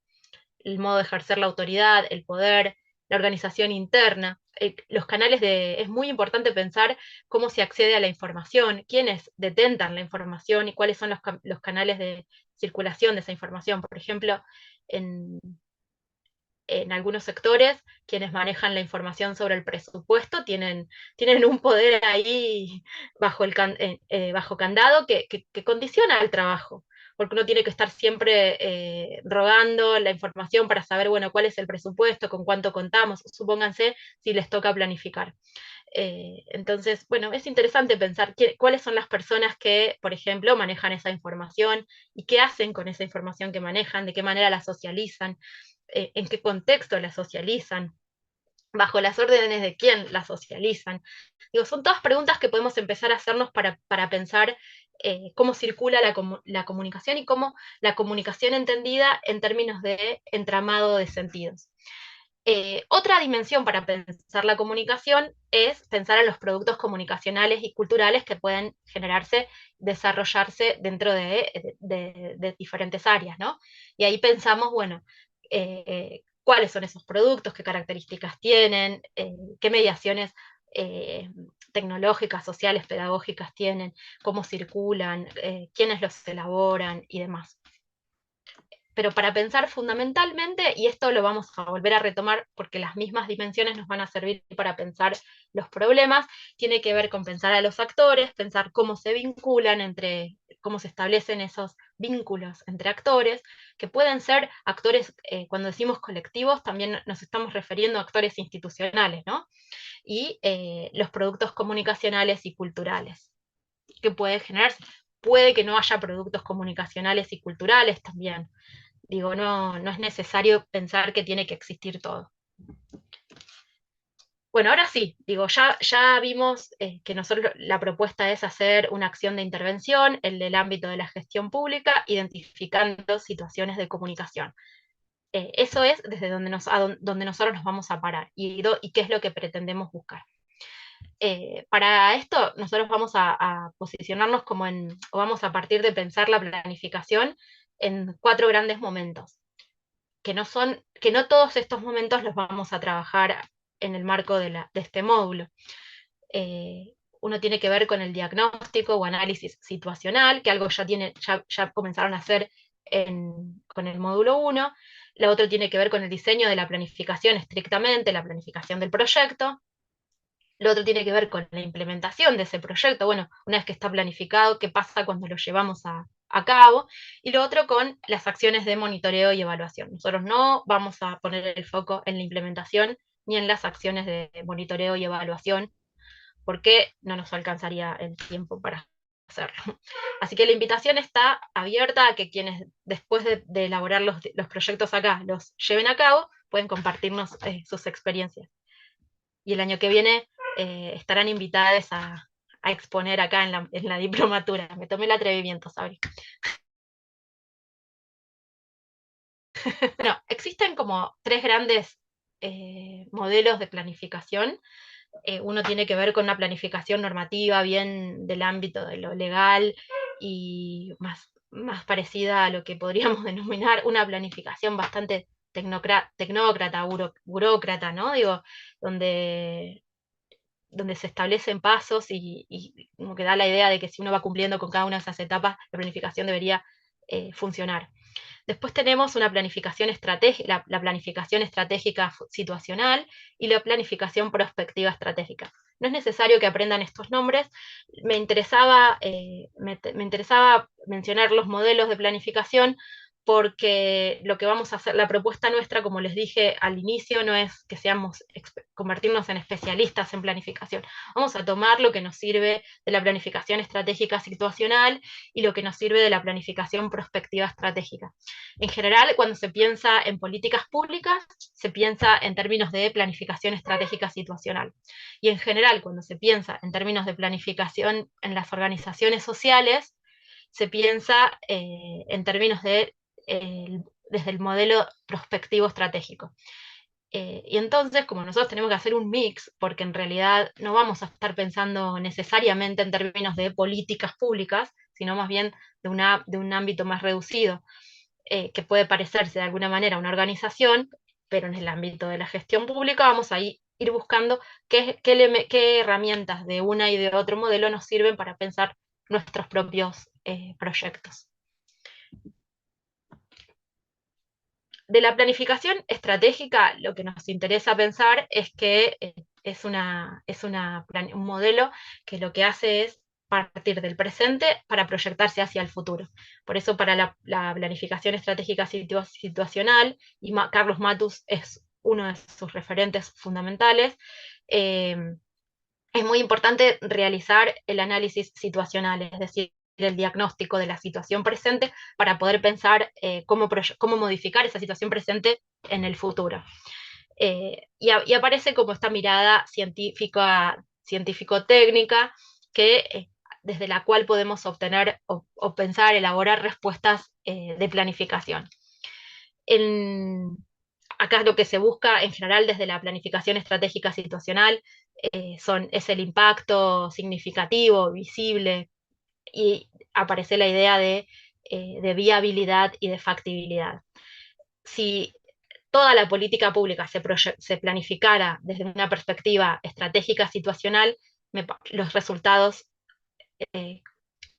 el modo de ejercer la autoridad, el poder, la organización interna, los canales es muy importante pensar cómo se accede a la información, quiénes detentan la información y cuáles son los canales de circulación de esa información. Por ejemplo, en algunos sectores, quienes manejan la información sobre el presupuesto tienen un poder ahí bajo candado que condiciona el trabajo, porque uno tiene que estar siempre rogando la información para saber, bueno, cuál es el presupuesto, con cuánto contamos, supónganse si les toca planificar. Entonces, bueno, es interesante pensar cuáles son las personas que, por ejemplo, manejan esa información y qué hacen con esa información que manejan, de qué manera la socializan, en qué contexto la socializan, bajo las órdenes de quién la socializan. Digo, son todas preguntas que podemos empezar a hacernos para pensar cómo circula la comunicación y cómo la comunicación entendida en términos de entramado de sentidos. Otra dimensión para pensar la comunicación es pensar en los productos comunicacionales y culturales que pueden generarse, desarrollarse dentro de diferentes áreas, ¿no? Y ahí pensamos, bueno, cuáles son esos productos, qué características tienen, qué mediaciones tecnológicas, sociales, pedagógicas tienen, cómo circulan, quiénes los elaboran y demás. Pero para pensar fundamentalmente, y esto lo vamos a volver a retomar porque las mismas dimensiones nos van a servir para pensar los problemas, tiene que ver con pensar a los actores, pensar cómo se vinculan cómo se establecen esos vínculos entre actores, que pueden ser actores, cuando decimos colectivos, también nos estamos refiriendo a actores institucionales, ¿no? Y los productos comunicacionales y culturales que puede generarse. Puede que no haya productos comunicacionales y culturales también. Digo, no es necesario pensar que tiene que existir todo. Bueno, ahora sí, digo, ya vimos que nosotros la propuesta es hacer una acción de intervención en el ámbito de la gestión pública, identificando situaciones de comunicación. Eso es desde donde nosotros nos vamos a parar y qué es lo que pretendemos buscar. Para esto, nosotros vamos a posicionarnos o vamos a partir de pensar la planificación en 4 grandes momentos, que no todos estos momentos los vamos a trabajar en el marco de este módulo. Uno tiene que ver con el diagnóstico o análisis situacional, que algo ya comenzaron a hacer con el módulo 1, la otra tiene que ver con el diseño de la planificación estrictamente, la planificación del proyecto, lo otro tiene que ver con la implementación de ese proyecto, bueno, una vez que está planificado, qué pasa cuando lo llevamos a cabo, y lo otro con las acciones de monitoreo y evaluación. Nosotros no vamos a poner el foco en la implementación ni en las acciones de monitoreo y evaluación, porque no nos alcanzaría el tiempo para hacerlo. Así que la invitación está abierta a que quienes después de elaborar los proyectos acá los lleven a cabo, pueden compartirnos sus experiencias. Y el año que viene estarán invitadas a exponer acá en la diplomatura. Me tomé el atrevimiento, Sabri. Bueno, existen como 3 grandes modelos de planificación. Uno tiene que ver con una planificación normativa, bien del ámbito de lo legal y más parecida a lo que podríamos denominar una planificación bastante tecnócrata, burócrata, ¿no? Digo, donde se establecen pasos y como que da la idea de que si uno va cumpliendo con cada una de esas etapas, la planificación debería funcionar. Después tenemos una planificación estratégica, la planificación estratégica situacional y la planificación prospectiva estratégica. No es necesario que aprendan estos nombres, me interesaba mencionar los modelos de planificación porque lo que vamos a hacer, la propuesta nuestra, como les dije al inicio, no es que convertirnos en especialistas en planificación. Vamos a tomar lo que nos sirve de la planificación estratégica situacional y lo que nos sirve de la planificación prospectiva estratégica. En general, cuando se piensa en políticas públicas, se piensa en términos de planificación estratégica situacional. Y en general, cuando se piensa en términos de planificación en las organizaciones sociales, se piensa en términos de desde el modelo prospectivo estratégico. Y entonces, como nosotros tenemos que hacer un mix, porque en realidad no vamos a estar pensando necesariamente en términos de políticas públicas, sino más bien de un ámbito más reducido, que puede parecerse de alguna manera a una organización, pero en el ámbito de la gestión pública vamos a ir buscando qué herramientas de una y de otro modelo nos sirven para pensar nuestros propios proyectos. De la planificación estratégica, lo que nos interesa pensar es que es un modelo que lo que hace es partir del presente para proyectarse hacia el futuro. Por eso para la planificación estratégica situacional, y Carlos Matus es uno de sus referentes fundamentales, es muy importante realizar el análisis situacional, es decir, el diagnóstico de la situación presente para poder pensar cómo modificar esa situación presente en el futuro. Y aparece como esta mirada científico-técnica desde la cual podemos obtener o pensar, elaborar respuestas de planificación. Acá lo que se busca en general desde la planificación estratégica situacional es el impacto significativo, visible, y aparece la idea de viabilidad y de factibilidad. Si toda la política pública se planificara desde una perspectiva estratégica situacional, los resultados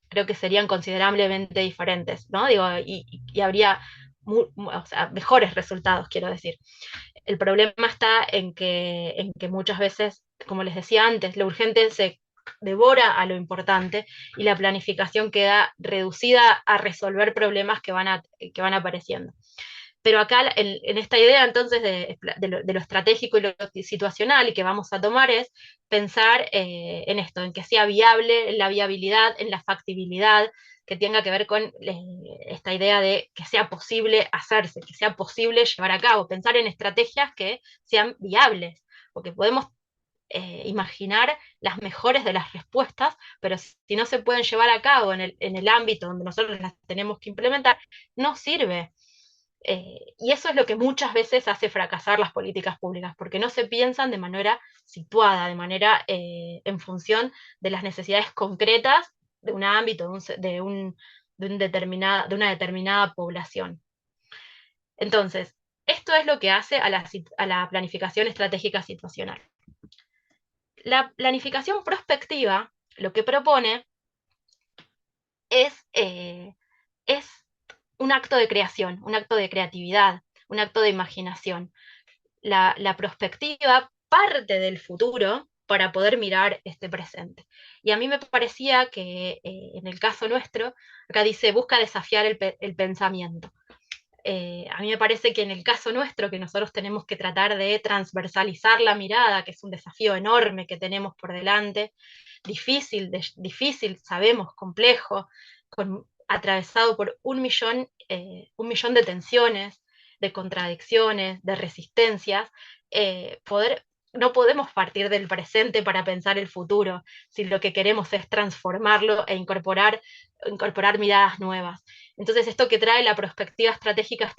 creo que serían considerablemente diferentes, ¿no? Digo, y habría mejores resultados, quiero decir. El problema está en que muchas veces, como les decía antes, lo urgente se devora a lo importante y la planificación queda reducida a resolver problemas que van apareciendo. Pero acá, en esta idea entonces de lo estratégico y lo situacional y que vamos a tomar es pensar en esto, en que sea viable, en la viabilidad, en la factibilidad, que tenga que ver con esta idea de que sea posible hacerse, que sea posible llevar a cabo, pensar en estrategias que sean viables, porque podemos imaginar las mejores de las respuestas, pero si no se pueden llevar a cabo en el ámbito donde nosotros las tenemos que implementar, no sirve. Y eso es lo que muchas veces hace fracasar las políticas públicas, porque no se piensan de manera situada, de manera en función de las necesidades concretas de un ámbito, de una determinada población. Entonces, esto es lo que hace a la planificación estratégica situacional. La planificación prospectiva lo que propone es un acto de creación, un acto de creatividad, un acto de imaginación. La perspectiva parte del futuro para poder mirar este presente. Y a mí me parecía que en el caso nuestro, acá dice, busca desafiar el pensamiento. A mí me parece que en el caso nuestro, que nosotros tenemos que tratar de transversalizar la mirada, que es un desafío enorme que tenemos por delante, difícil, sabemos, complejo, atravesado por un millón de tensiones, de contradicciones, de resistencias, no podemos partir del presente para pensar el futuro, si lo que queremos es transformarlo e incorporar miradas nuevas. Entonces esto que trae la perspectiva estratégica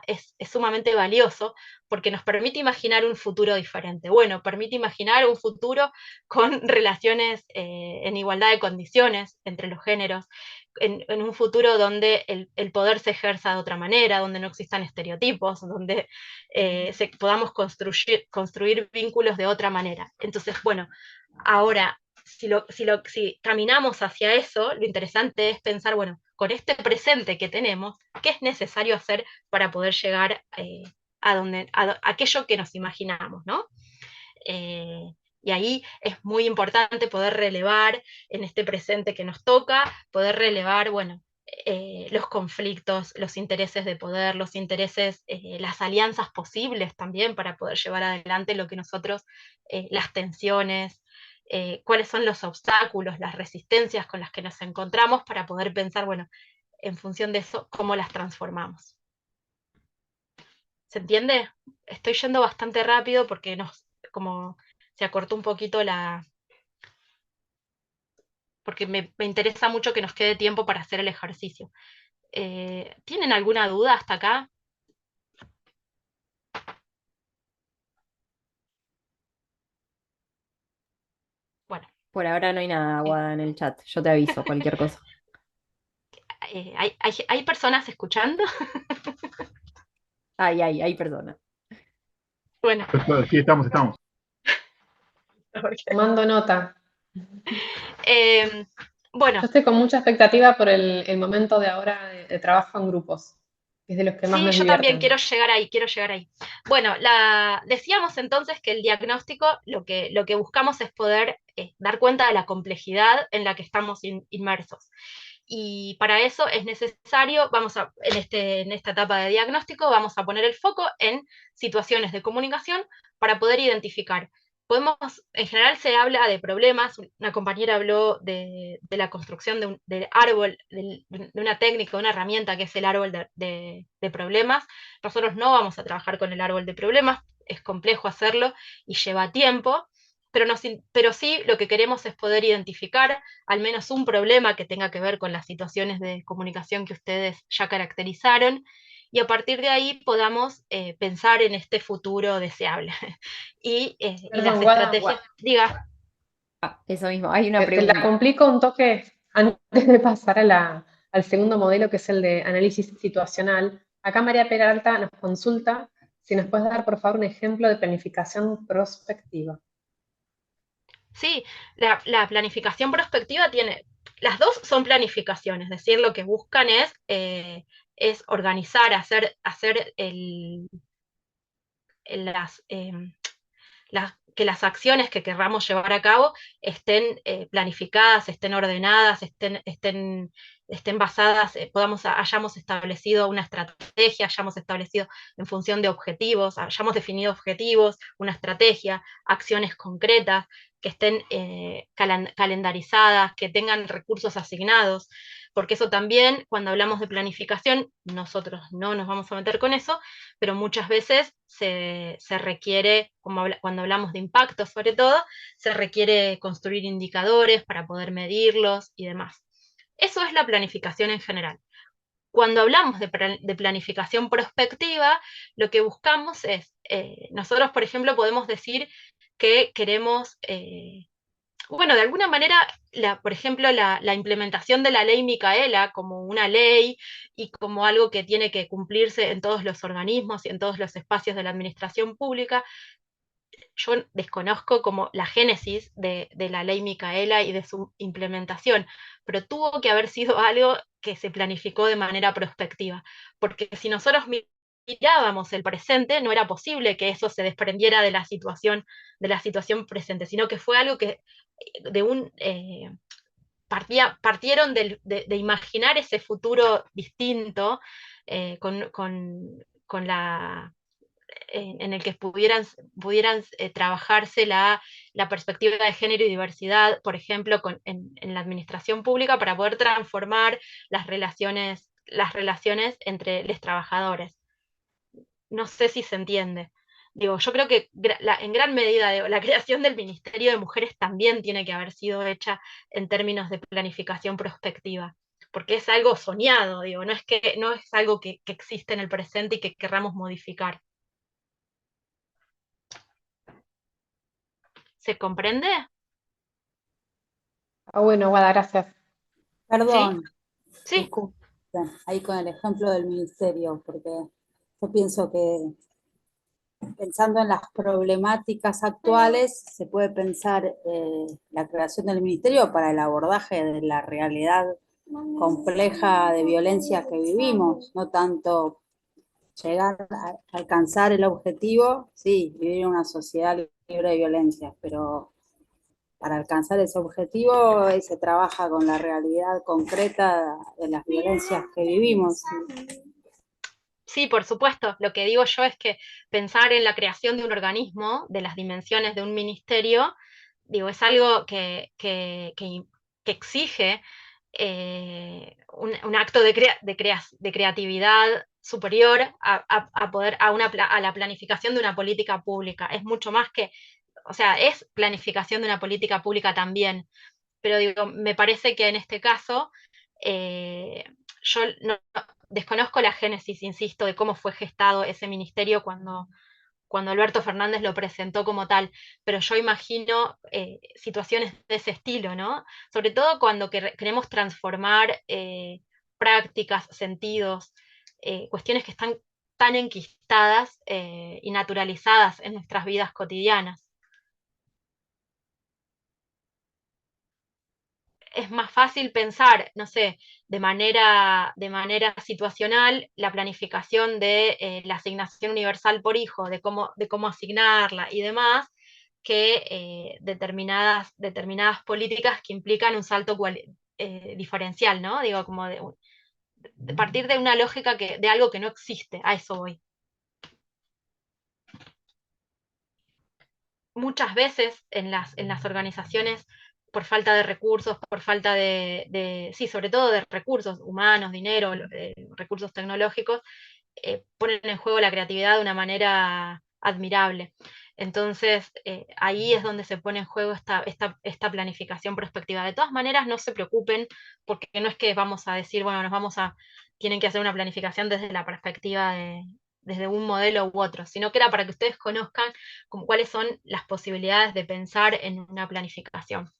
es sumamente valioso porque nos permite imaginar un futuro diferente. Bueno, permite imaginar un futuro con relaciones en igualdad de condiciones entre los géneros, en un futuro donde el poder se ejerza de otra manera, donde no existan estereotipos, donde podamos construir vínculos de otra manera. Entonces, bueno, ahora, si caminamos hacia eso, lo interesante es pensar, bueno, con este presente que tenemos, ¿qué es necesario hacer para poder llegar a aquello que nos imaginamos, ¿no? Y ahí es muy importante poder relevar en este presente que nos toca, poder relevar, bueno, los conflictos, los intereses de poder, los intereses, las alianzas posibles también para poder llevar adelante lo que nosotros, las tensiones, cuáles son los obstáculos, las resistencias con las que nos encontramos para poder pensar, bueno, en función de eso, cómo las transformamos. ¿Se entiende? Estoy yendo bastante rápido porque como se acortó un poquito porque me interesa mucho que nos quede tiempo para hacer el ejercicio. ¿Tienen alguna duda hasta acá? Bueno. Por ahora no hay nada, Guada, en el chat. Yo te aviso, cualquier cosa. ¿Hay personas escuchando? Hay personas. Bueno. Sí, estamos. Tomando nota. Bueno. Yo estoy con mucha expectativa por el momento de ahora de trabajo en grupos. Es de los que más me Sí, yo divierten. también quiero llegar ahí. Bueno, decíamos entonces que el diagnóstico lo que buscamos es poder dar cuenta de la complejidad en la que estamos inmersos. Y para eso es necesario, en esta etapa de diagnóstico, vamos a poner el foco en situaciones de comunicación para poder identificar. En general se habla de problemas, una compañera habló de la construcción del árbol, de una técnica, de una herramienta que es el árbol de problemas. Nosotros no vamos a trabajar con el árbol de problemas, es complejo hacerlo y lleva tiempo, pero sí lo que queremos es poder identificar al menos un problema que tenga que ver con las situaciones de comunicación que ustedes ya caracterizaron, y a partir de ahí podamos pensar en este futuro deseable. Y las estrategias... Diga. Eso mismo, hay una Te pregunta. la complico un toque antes de pasar al segundo modelo, que es el de análisis situacional. Acá María Peralta nos consulta si nos puedes dar, por favor, un ejemplo de planificación prospectiva. Sí, la planificación prospectiva las dos son planificaciones, es decir, lo que buscan es organizar, hacer que las acciones que querramos llevar a cabo estén planificadas, estén ordenadas, estén basadas, hayamos establecido una estrategia, hayamos establecido en función de objetivos, hayamos definido objetivos, una estrategia, acciones concretas, que estén calendarizadas, que tengan recursos asignados, porque eso también, cuando hablamos de planificación, nosotros no nos vamos a meter con eso, pero muchas veces se requiere, cuando hablamos de impacto sobre todo, se requiere construir indicadores para poder medirlos y demás. Eso es la planificación en general. Cuando hablamos de planificación prospectiva, lo que buscamos es, nosotros por ejemplo podemos decir que queremos, bueno, de alguna manera, por ejemplo, la implementación de la ley Micaela como una ley y como algo que tiene que cumplirse en todos los organismos y en todos los espacios de la administración pública, yo desconozco como la génesis de la ley Micaela y de su implementación, pero tuvo que haber sido algo que se planificó de manera prospectiva, porque si nosotros mirábamos el presente, no era posible que eso se desprendiera de la situación presente, sino que fue algo que de un partieron de imaginar ese futuro distinto con la en el que pudieran trabajarse la perspectiva de género y diversidad, por ejemplo, en la administración pública para poder transformar las relaciones entre los trabajadores. No sé si se entiende. Digo, yo creo que en gran medida la creación del Ministerio de Mujeres también tiene que haber sido hecha en términos de planificación prospectiva, porque es algo soñado, digo, no es algo que existe en el presente y que querramos modificar. ¿Se comprende? Ah, bueno, Guada, gracias. Perdón, Sí. disculpen, ahí con el ejemplo del ministerio, porque yo pienso que pensando en las problemáticas actuales, se puede pensar la creación del ministerio para el abordaje de la realidad compleja de violencia que vivimos, no tanto llegar a alcanzar el objetivo, sí, vivir en una sociedad libre de violencia, pero para alcanzar ese objetivo se trabaja con la realidad concreta de las violencias que vivimos. Sí, por supuesto. Lo que digo yo es que pensar en la creación de un organismo, de las dimensiones de un ministerio, digo, es algo que exige un acto de creatividad superior a la planificación de una política pública. Es mucho más que, o sea, es planificación de una política pública también, pero digo, me parece que en este caso yo desconozco la génesis, insisto, de cómo fue gestado ese ministerio cuando Alberto Fernández lo presentó como tal, pero yo imagino situaciones de ese estilo, ¿no? Sobre todo cuando queremos transformar prácticas, sentidos, cuestiones que están tan enquistadas y naturalizadas en nuestras vidas cotidianas. Es más fácil pensar, no sé, de manera situacional la planificación de la asignación universal por hijo, de cómo asignarla y demás, que determinadas políticas que implican un salto diferencial, ¿no? Digo, como de partir de una lógica de algo que no existe, a eso voy. Muchas veces en las organizaciones, por falta de recursos, por falta sí, sobre todo de recursos humanos, dinero, recursos tecnológicos, ponen en juego la creatividad de una manera admirable. Entonces, ahí es donde se pone en juego esta planificación prospectiva. De todas maneras, no se preocupen, porque no es que vamos a decir, bueno, tienen que hacer una planificación desde la perspectiva desde un modelo u otro, sino que era para que ustedes conozcan cuáles son las posibilidades de pensar en una planificación.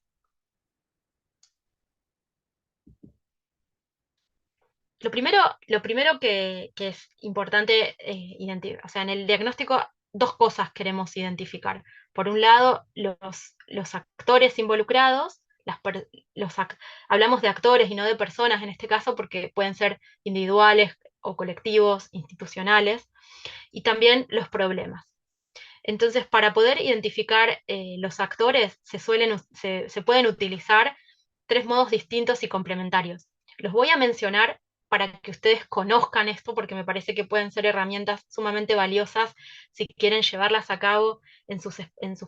Lo primero que es importante identificar, o sea, en el diagnóstico dos cosas queremos identificar. Por un lado, los actores involucrados, hablamos de actores y no de personas en este caso porque pueden ser individuales o colectivos, institucionales, y también los problemas. Entonces, para poder identificar los actores, se pueden utilizar tres modos distintos y complementarios. Los voy a mencionar para que ustedes conozcan esto, porque me parece que pueden ser herramientas sumamente valiosas si quieren llevarlas a cabo en sus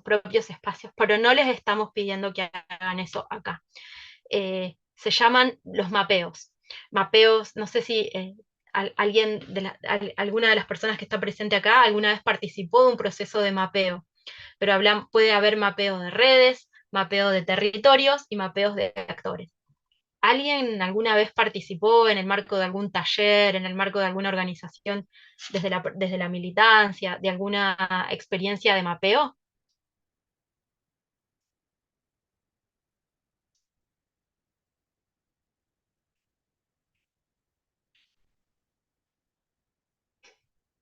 propios espacios, pero no les estamos pidiendo que hagan eso acá. Se llaman los mapeos. Mapeos, no sé si alguna de las personas que está presente acá alguna vez participó de un proceso de mapeo, pero puede haber mapeo de redes, mapeo de territorios y mapeos de actores. ¿Alguien alguna vez participó en el marco de algún taller, en el marco de alguna organización desde la militancia, de alguna experiencia de mapeo?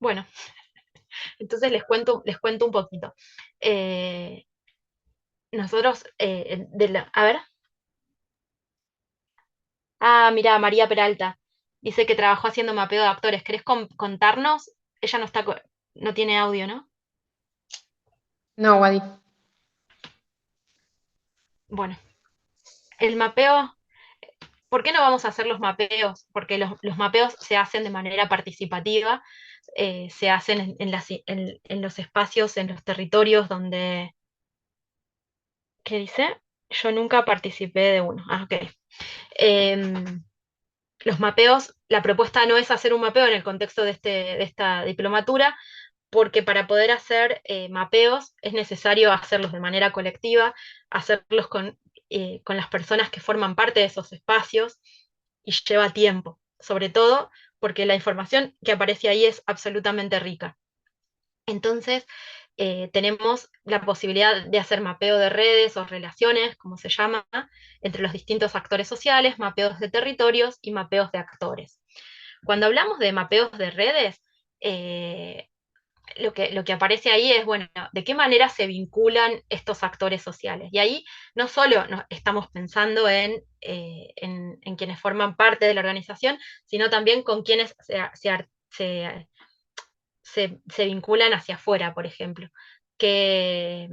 Bueno, entonces les cuento un poquito. Eh, nosotros, a ver, mira, María Peralta, dice que trabajó haciendo mapeo de actores. ¿Querés contarnos? Ella no está, no tiene audio, ¿no? No, Wadi. Bueno, el mapeo, ¿por qué no vamos a hacer los mapeos? Porque los mapeos se hacen de manera participativa, se hacen en los espacios, en los territorios donde, ¿qué dice? Yo nunca participé de uno. Ok. Em, los mapeos, la propuesta no es hacer un mapeo en el contexto de esta diplomatura, porque para poder hacer mapeos es necesario hacerlos de manera colectiva, hacerlos con las personas que forman parte de esos espacios, y lleva tiempo, sobre todo porque la información que aparece ahí es absolutamente rica. Entonces, tenemos la posibilidad de hacer mapeo de redes o relaciones, como se llama, entre los distintos actores sociales, mapeos de territorios y mapeos de actores. Cuando hablamos de mapeos de redes, eh, lo que aparece ahí es, bueno, de qué manera se vinculan estos actores sociales. Y ahí no solo estamos pensando en quienes forman parte de la organización, sino también con quienes se vinculan hacia afuera, por ejemplo. ¿Qué,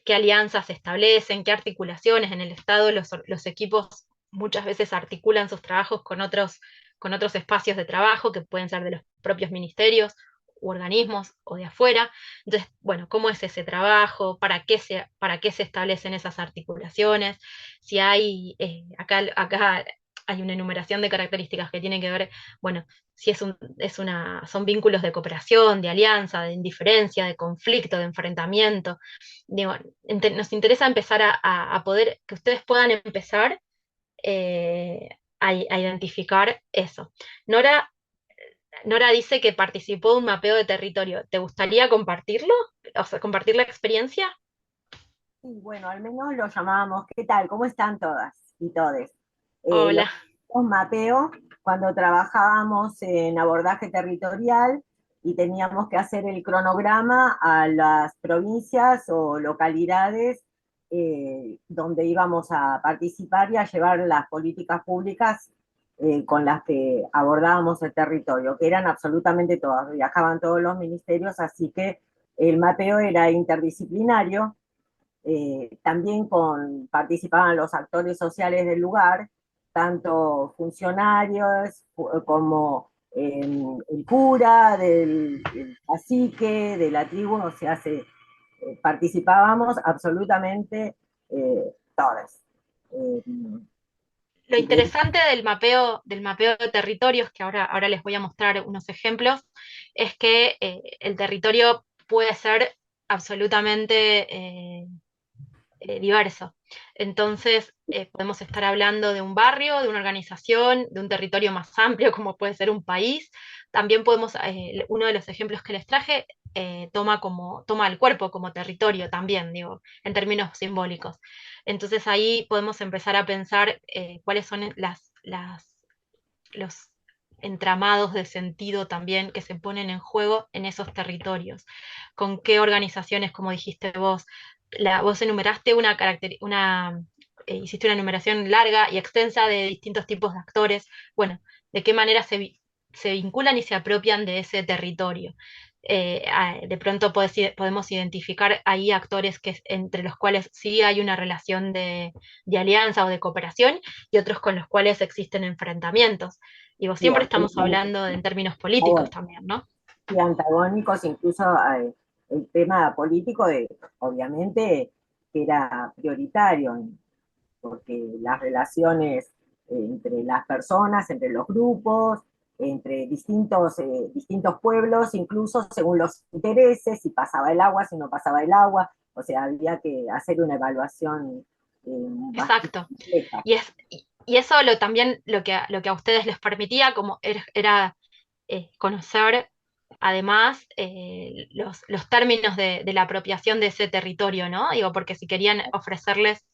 qué alianzas se establecen? ¿Qué articulaciones? En el Estado los equipos muchas veces articulan sus trabajos con otros espacios de trabajo que pueden ser de los propios ministerios u organismos o de afuera. Entonces, bueno, ¿cómo es ese trabajo? Para qué se establecen esas articulaciones? Si hay, acá hay una enumeración de características que tienen que ver, bueno, si son vínculos de cooperación, de alianza, de indiferencia, de conflicto, de enfrentamiento. Digo, nos interesa empezar a poder, que ustedes puedan empezar a identificar eso. Nora dice que participó de un mapeo de territorio. ¿Te gustaría compartirlo? O sea, compartir la experiencia. Sí, bueno, al menos lo llamábamos, ¿qué tal? ¿Cómo están todas y todes? Lo Hola. un mapeo cuando trabajábamos en abordaje territorial y teníamos que hacer el cronograma a las provincias o localidades donde íbamos a participar y a llevar las políticas públicas con las que abordábamos el territorio, que eran absolutamente todas, viajaban todos los ministerios, así que el mapeo era interdisciplinario. También participaban los actores sociales del lugar, tanto funcionarios como el cura, el cacique, de la tribu, o sea, participábamos absolutamente todas. Eh, Lo interesante del mapeo de territorios, que ahora les voy a mostrar unos ejemplos, es que el territorio puede ser absolutamente diverso. Entonces, podemos estar hablando de un barrio, de una organización, de un territorio más amplio, como puede ser un país. También uno de los ejemplos que les traje, toma el cuerpo como territorio también, digo, en términos simbólicos. Entonces ahí podemos empezar a pensar cuáles son los entramados de sentido también que se ponen en juego en esos territorios. Con qué organizaciones, como dijiste vos, vos enumeraste hiciste una enumeración larga y extensa de distintos tipos de actores. Bueno, de qué manera se vinculan y se apropian de ese territorio. De pronto podemos identificar ahí actores entre los cuales sí hay una relación de alianza o de cooperación y otros con los cuales existen enfrentamientos. Digo, sí, siempre estamos absolutamente. hablando en términos políticos también, ¿no? Y antagónicos, incluso el tema político, obviamente, que era prioritario, porque las relaciones entre las personas, entre los grupos, entre distintos pueblos, incluso según los intereses, si pasaba el agua, si no pasaba el agua, o sea, había que hacer una evaluación bastante Exacto. compleja. Y eso también lo que a ustedes les permitía como era conocer además los términos de la apropiación de ese territorio, ¿no? Digo, porque si querían ofrecerles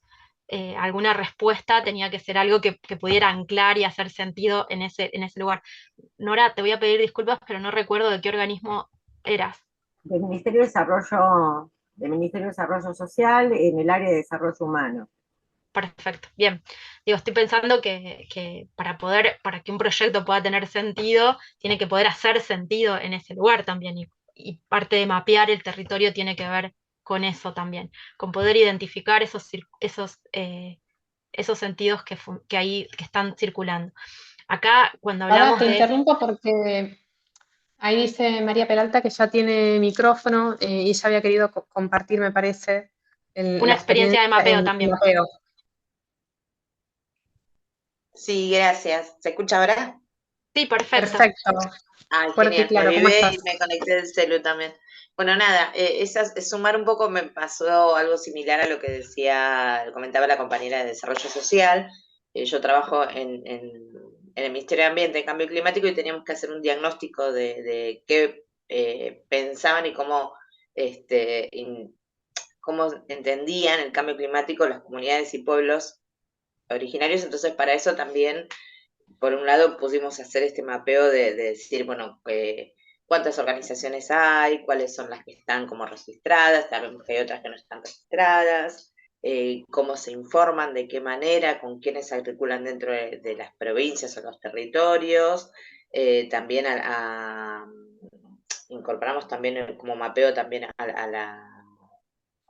alguna respuesta tenía que ser algo que pudiera anclar y hacer sentido en ese lugar. Nora, te voy a pedir disculpas, pero no recuerdo de qué organismo eras. Del Ministerio de Desarrollo del Ministerio de Desarrollo Social en el área de desarrollo humano. Perfecto, bien. Digo, estoy pensando que para que un proyecto pueda tener sentido, tiene que poder hacer sentido en ese lugar también, y parte de mapear el territorio tiene que ver con eso también, con poder identificar esos sentidos que ahí que están circulando. Acá, cuando Ahora hablamos te de... interrumpo porque ahí dice María Peralta que ya tiene micrófono y ya había querido compartir, me parece, Una la experiencia experiencia de mapeo en también. mapeo. Sí, gracias. ¿Se escucha ahora? Sí, perfecto. Perfecto, Ay, fuerte y genial. Me claro. ¿Cómo vivé y estás? me conecté del celu también. Bueno, nada, sumar un poco me pasó algo similar a lo que comentaba la compañera de Desarrollo Social. Yo trabajo en el Ministerio de Ambiente y Cambio Climático y teníamos que hacer un diagnóstico de qué pensaban y cómo entendían el cambio climático las comunidades y pueblos originarios. Entonces, para eso también por un lado pusimos a hacer este mapeo de decir, bueno, cuántas organizaciones hay, cuáles son las que están como registradas, sabemos que hay otras que no están registradas, cómo se informan, de qué manera, con quiénes se articulan dentro de las provincias o los territorios, también incorporamos también como mapeo también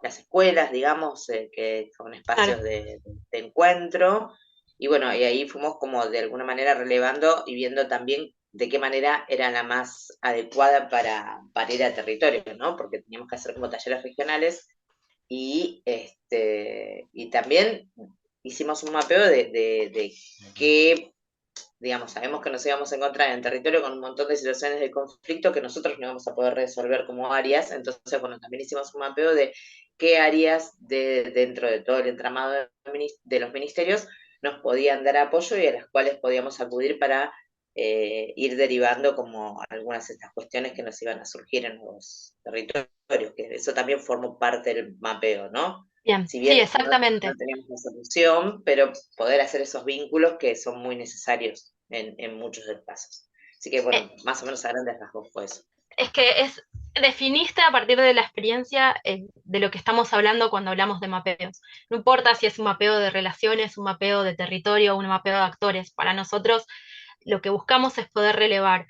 las escuelas, digamos, que son espacios Claro. de encuentro, y bueno, y ahí fuimos como de alguna manera relevando y viendo también de qué manera era la más adecuada para ir a territorio, ¿no? Porque teníamos que hacer como talleres regionales y también hicimos un mapeo de qué, digamos, sabemos que nos íbamos a encontrar en territorio con un montón de situaciones de conflicto que nosotros no íbamos a poder resolver como áreas, entonces, bueno, también hicimos un mapeo de qué áreas dentro de todo el entramado de los ministerios nos podían dar apoyo y a las cuales podíamos acudir para ir derivando como algunas de estas cuestiones que nos iban a surgir en los territorios, que eso también formó parte del mapeo, ¿no? Bien, Si sí, bien exactamente. no teníamos la solución, pero poder hacer esos vínculos que son muy necesarios en muchos de los casos. Así que bueno, más o menos a grandes rasgos fue eso. Es que definiste a partir de la experiencia de lo que estamos hablando cuando hablamos de mapeos. No importa si es un mapeo de relaciones, un mapeo de territorio, un mapeo de actores. Para nosotros lo que buscamos es poder relevar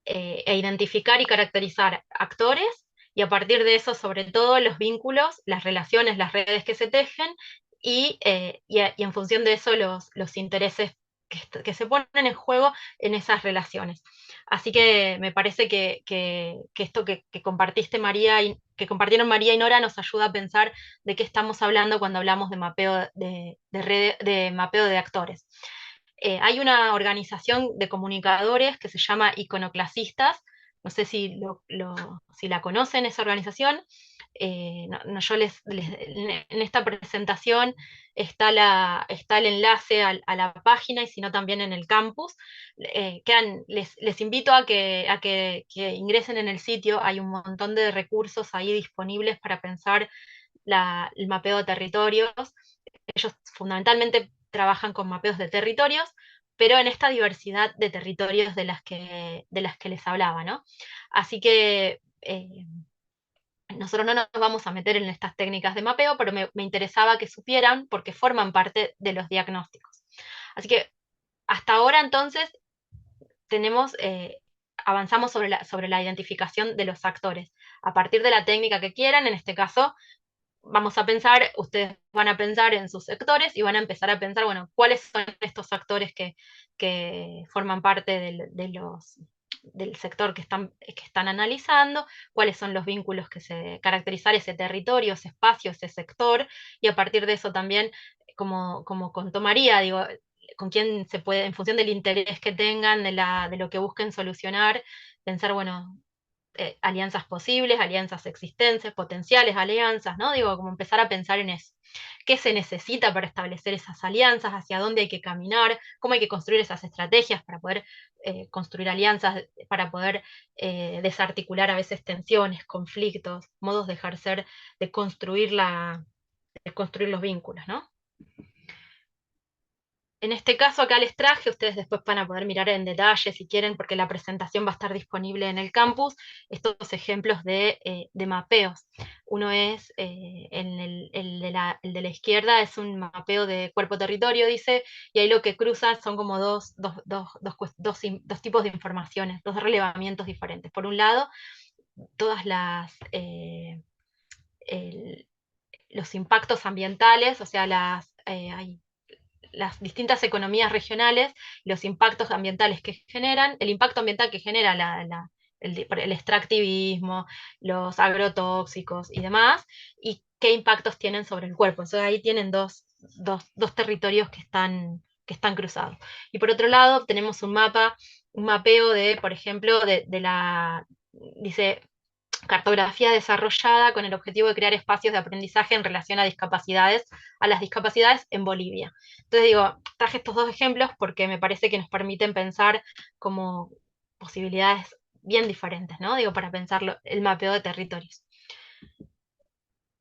e identificar y caracterizar actores y a partir de eso, sobre todo, los vínculos, las relaciones, las redes que se tejen y en función de eso los intereses que se ponen en juego en esas relaciones. Así que me parece que esto que compartiste María y que compartieron María y Nora nos ayuda a pensar de qué estamos hablando cuando hablamos de mapeo de mapeo de actores. Hay una organización de comunicadores que se llama Iconoclasistas, no sé si la conocen esa organización. Yo en esta presentación está el enlace a la página y si no también en el campus. Les invito que ingresen en el sitio, hay un montón de recursos ahí disponibles para pensar el mapeo de territorios. Ellos fundamentalmente trabajan con mapeos de territorios, pero en esta diversidad de territorios de las que les hablaba, ¿no? Así que nosotros no nos vamos a meter en estas técnicas de mapeo, pero me interesaba que supieran porque forman parte de los diagnósticos. Así que hasta ahora entonces avanzamos sobre la identificación de los actores. A partir de la técnica que quieran, en este caso, vamos a pensar, ustedes van a pensar en sus sectores y van a empezar a pensar, bueno, cuáles son estos actores que forman parte del sector que están analizando, cuáles son los vínculos caracterizar ese territorio, ese espacio, ese sector, y a partir de eso también, como contó María, digo, con quién se puede, en función del interés que tengan, de lo que busquen solucionar, pensar, bueno, alianzas posibles, alianzas existentes, potenciales alianzas, ¿no? Digo, como empezar a pensar en eso. ¿Qué se necesita para establecer esas alianzas? ¿Hacia dónde hay que caminar? ¿Cómo hay que construir esas estrategias para poder construir alianzas, para poder desarticular a veces tensiones, conflictos, modos de ejercer, de construir los vínculos, ¿no? En este caso acá les traje, ustedes después van a poder mirar en detalle si quieren, porque la presentación va a estar disponible en el campus, estos ejemplos de mapeos. Uno es, el de la izquierda es un mapeo de cuerpo-territorio, dice, y ahí lo que cruzan son como dos tipos de informaciones, dos relevamientos diferentes. Por un lado, todas los impactos ambientales, o sea, las distintas economías regionales, los impactos ambientales que generan, el impacto ambiental que genera el extractivismo, los agrotóxicos y demás, y qué impactos tienen sobre el cuerpo. Entonces ahí tienen dos territorios que están cruzados. Y por otro lado tenemos un mapeo de, por ejemplo, dice, cartografía desarrollada con el objetivo de crear espacios de aprendizaje en relación a las discapacidades en Bolivia. Entonces digo, traje estos dos ejemplos porque me parece que nos permiten pensar como posibilidades bien diferentes, ¿no? Digo, para pensar el mapeo de territorios.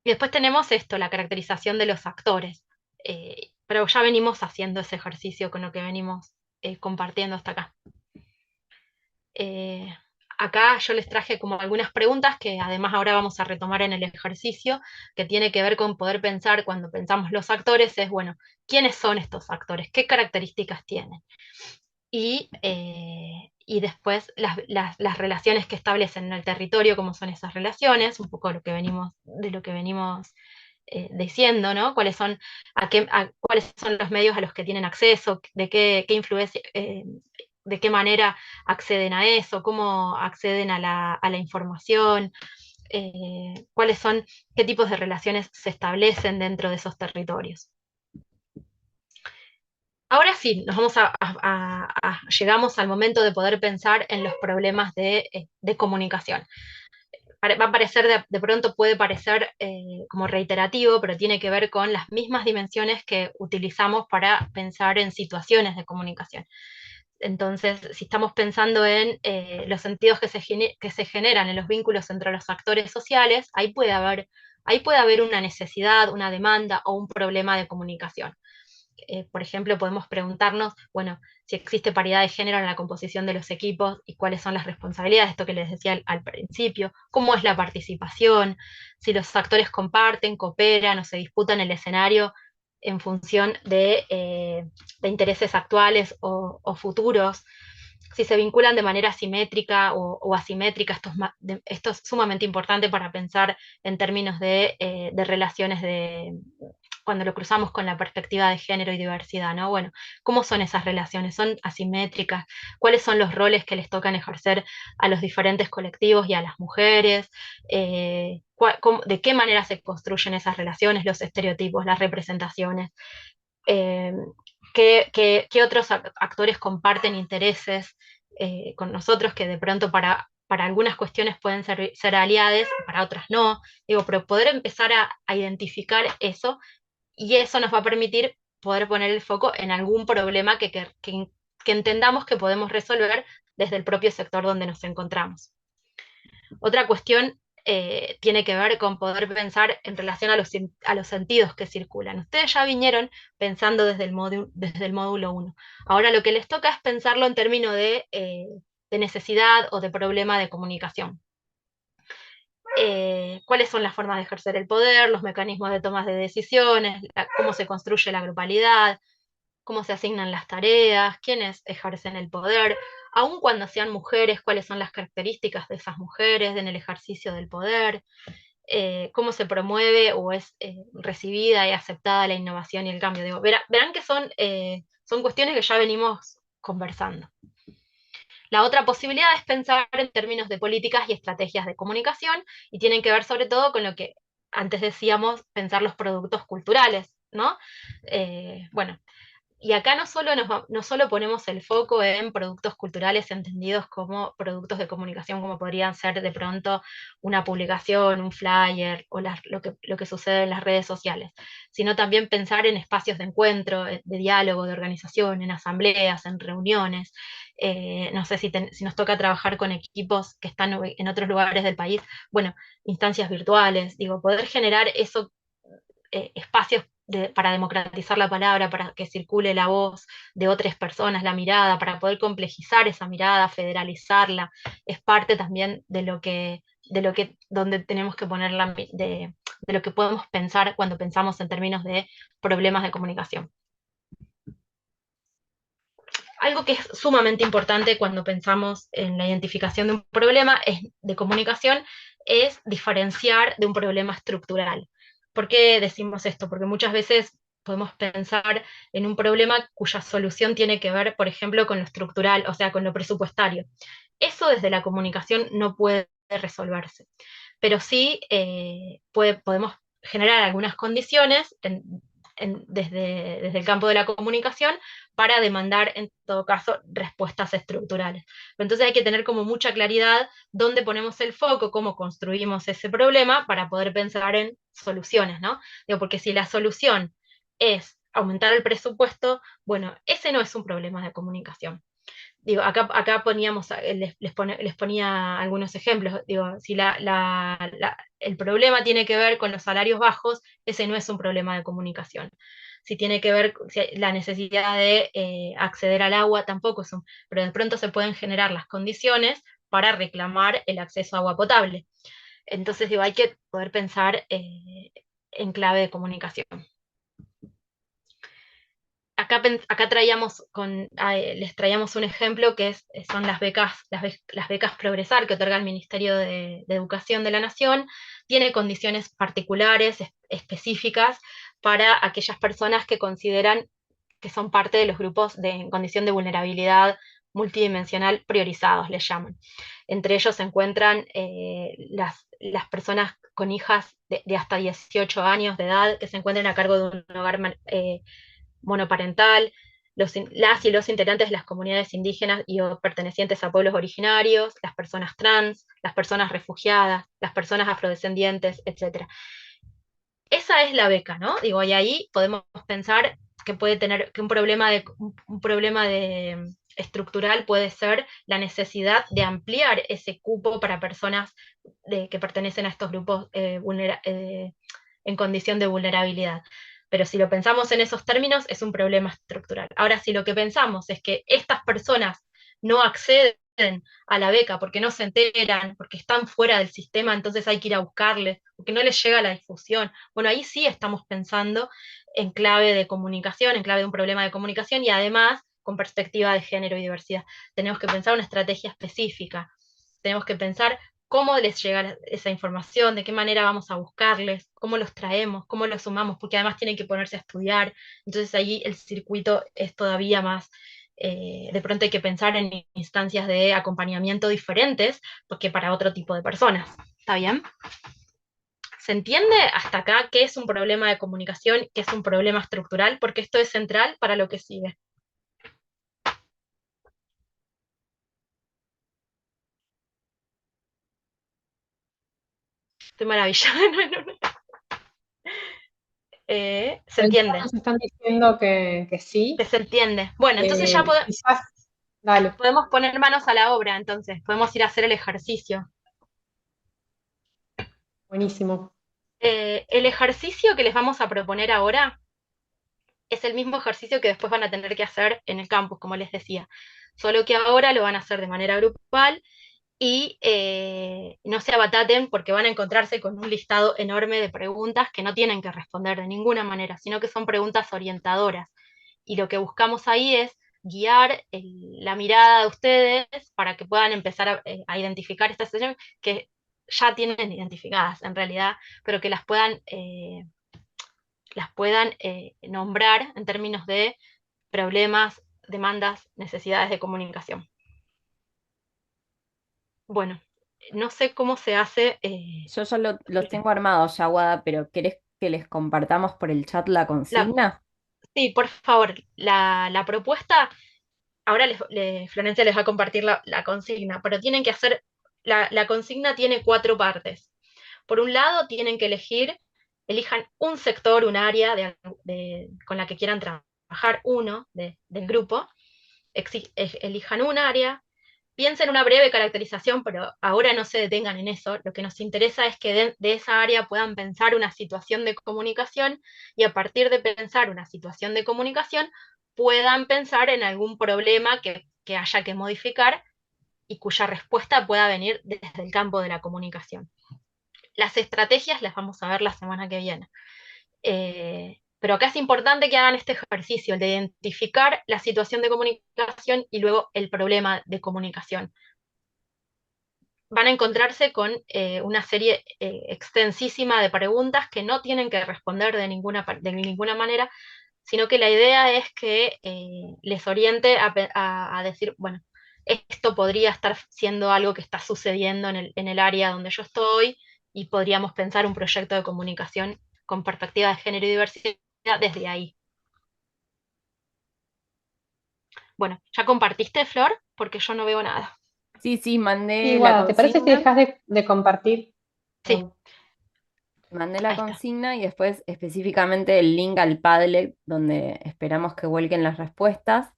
Y después tenemos esto, la caracterización de los actores. Pero ya venimos haciendo ese ejercicio con lo que venimos compartiendo hasta acá. Acá yo les traje como algunas preguntas que además ahora vamos a retomar en el ejercicio, que tiene que ver con poder pensar cuando pensamos los actores, es, bueno, ¿quiénes son estos actores? ¿Qué características tienen? Y después las relaciones que establecen en el territorio, cómo son esas relaciones, un poco de lo que venimos diciendo, ¿no? ¿Cuáles son los medios a los que tienen acceso? ¿De qué influencia? ¿De qué manera acceden a eso? ¿Cómo acceden a la información? ¿Qué tipos de relaciones se establecen dentro de esos territorios? Ahora sí, llegamos al momento de poder pensar en los problemas de comunicación. Va a parecer, de pronto puede parecer como reiterativo, pero tiene que ver con las mismas dimensiones que utilizamos para pensar en situaciones de comunicación. Entonces, si estamos pensando en los sentidos que se generan en los vínculos entre los actores sociales, ahí puede haber una necesidad, una demanda o un problema de comunicación. Por ejemplo, podemos preguntarnos, bueno, si existe paridad de género en la composición de los equipos y cuáles son las responsabilidades, esto que les decía al principio, cómo es la participación, si los actores comparten, cooperan o se disputan el escenario en función de intereses actuales o futuros, si se vinculan de manera simétrica o asimétrica, esto es sumamente importante para pensar en términos de relaciones cuando lo cruzamos con la perspectiva de género y diversidad, ¿no? Bueno, ¿cómo son esas relaciones? ¿Son asimétricas? ¿Cuáles son los roles que les tocan ejercer a los diferentes colectivos y a las mujeres? ¿De qué manera se construyen esas relaciones, los estereotipos, las representaciones? ¿Qué otros actores comparten intereses con nosotros que de pronto para algunas cuestiones pueden ser aliados, para otras no? Digo, pero poder empezar a identificar eso, y eso nos va a permitir poder poner el foco en algún problema que entendamos que podemos resolver desde el propio sector donde nos encontramos. Otra cuestión tiene que ver con poder pensar en relación a los sentidos que circulan. Ustedes ya vinieron pensando desde el módulo 1. Ahora lo que les toca es pensarlo en términos de necesidad o de problema de comunicación. Cuáles son las formas de ejercer el poder, los mecanismos de toma de decisiones, cómo se construye la grupalidad, cómo se asignan las tareas, quiénes ejercen el poder, aun cuando sean mujeres, cuáles son las características de esas mujeres en el ejercicio del poder, cómo se promueve o es recibida y aceptada la innovación y el cambio. Digo, verán que son cuestiones que ya venimos conversando. La otra posibilidad es pensar en términos de políticas y estrategias de comunicación, y tienen que ver sobre todo con lo que antes decíamos, pensar los productos culturales, ¿no? Bueno, y acá no solo ponemos el foco en productos culturales entendidos como productos de comunicación, como podrían ser de pronto una publicación, un flyer, o lo que sucede en las redes sociales, sino también pensar en espacios de encuentro, de diálogo, de organización, en asambleas, en reuniones. No sé si nos toca trabajar con equipos que están en otros lugares del país, bueno, instancias virtuales, digo, poder generar espacios para democratizar la palabra, para que circule la voz de otras personas, la mirada, para poder complejizar esa mirada, federalizarla, es parte también donde tenemos que poner de lo que podemos pensar cuando pensamos en términos de problemas de comunicación. Algo que es sumamente importante cuando pensamos en la identificación de un problema de comunicación es diferenciar de un problema estructural. ¿Por qué decimos esto? Porque muchas veces podemos pensar en un problema cuya solución tiene que ver, por ejemplo, con lo estructural, o sea, con lo presupuestario. Eso desde la comunicación no puede resolverse, pero sí podemos generar algunas condiciones desde el campo de la comunicación para demandar, en todo caso, respuestas estructurales. Pero entonces hay que tener como mucha claridad dónde ponemos el foco, cómo construimos ese problema para poder pensar en soluciones, ¿no? Digo, porque si la solución es aumentar el presupuesto, bueno, ese no es un problema de comunicación. Digo, acá poníamos, les ponía algunos ejemplos. Digo, si el problema tiene que ver con los salarios bajos, ese no es un problema de comunicación. Si tiene que ver la necesidad de acceder al agua, tampoco es pero de pronto se pueden generar las condiciones para reclamar el acceso a agua potable. Entonces, digo, hay que poder pensar en clave de comunicación. Acá les traíamos un ejemplo que son las becas Progresar que otorga el Ministerio de Educación de la Nación. Tiene condiciones particulares, específicas, para aquellas personas que consideran que son parte de los grupos en condición de vulnerabilidad multidimensional priorizados, les llaman. Entre ellos se encuentran las personas con hijas de hasta 18 años de edad que se encuentran a cargo de un hogar monoparental, las y los integrantes de las comunidades indígenas y o pertenecientes a pueblos originarios, las personas trans, las personas refugiadas, las personas afrodescendientes, etc. Esa es la beca, ¿no? Digo, y ahí podemos pensar que puede tener que un problema estructural puede ser la necesidad de ampliar ese cupo para personas que pertenecen a estos grupos en condición de vulnerabilidad. Pero si lo pensamos en esos términos, es un problema estructural. Ahora, si lo que pensamos es que estas personas no acceden a la beca porque no se enteran, porque están fuera del sistema, entonces hay que ir a buscarles, porque no les llega la difusión, bueno, ahí sí estamos pensando en clave de comunicación, en clave de un problema de comunicación, y además con perspectiva de género y diversidad. Tenemos que pensar una estrategia específica, tenemos que pensar cómo les llega esa información, de qué manera vamos a buscarles, cómo los traemos, cómo los sumamos, porque además tienen que ponerse a estudiar, entonces allí el circuito es todavía más, de pronto hay que pensar en instancias de acompañamiento diferentes, porque para otro tipo de personas. ¿Está bien? ¿Se entiende hasta acá qué es un problema de comunicación, qué es un problema estructural? Porque esto es central para lo que sigue. Estoy maravillada. ¿Se entiende? Nos están diciendo que sí. Que se entiende. Bueno, entonces ya quizás, dale. podemos poner manos a la obra, entonces. Podemos ir a hacer el ejercicio. Buenísimo. El ejercicio que les vamos a proponer ahora es el mismo ejercicio que después van a tener que hacer en el campus, como les decía. Solo que ahora lo van a hacer de manera grupal y no se abataten porque van a encontrarse con un listado enorme de preguntas que no tienen que responder de ninguna manera, sino que son preguntas orientadoras. Y lo que buscamos ahí es guiar la mirada de ustedes para que puedan empezar a identificar estas situaciones que ya tienen identificadas en realidad, pero que las puedan nombrar en términos de problemas, demandas, necesidades de comunicación. Bueno, no sé cómo se hace. Yo ya los tengo armados ya, Guada, pero ¿querés que les compartamos por el chat la consigna? Sí, por favor, la propuesta, ahora Florencia les va a compartir la consigna, pero tienen que hacer, la consigna tiene 4 partes. Por un lado, tienen que elijan un sector, un área con la que quieran trabajar, uno del grupo, elijan un área, piensen una breve caracterización, pero ahora no se detengan en eso. Lo que nos interesa es que de esa área puedan pensar una situación de comunicación y a partir de pensar una situación de comunicación puedan pensar en algún problema que haya que modificar y cuya respuesta pueda venir desde el campo de la comunicación. Las estrategias las vamos a ver la semana que viene. Pero acá es importante que hagan este ejercicio, el de identificar la situación de comunicación y luego el problema de comunicación. Van a encontrarse con una serie extensísima de preguntas que no tienen que responder de ninguna manera, sino que la idea es que les oriente a decir, bueno, esto podría estar siendo algo que está sucediendo en el área donde yo estoy y podríamos pensar un proyecto de comunicación con perspectiva de género y diversidad desde ahí. Bueno, ¿ya compartiste, Flor? Porque yo no veo nada. Sí, mandé Sí, la Guada, ¿te parece si consigna. dejas de compartir? Sí. Mandé la Ahí está. consigna y después específicamente el link al Padlet donde esperamos que vuelquen las respuestas.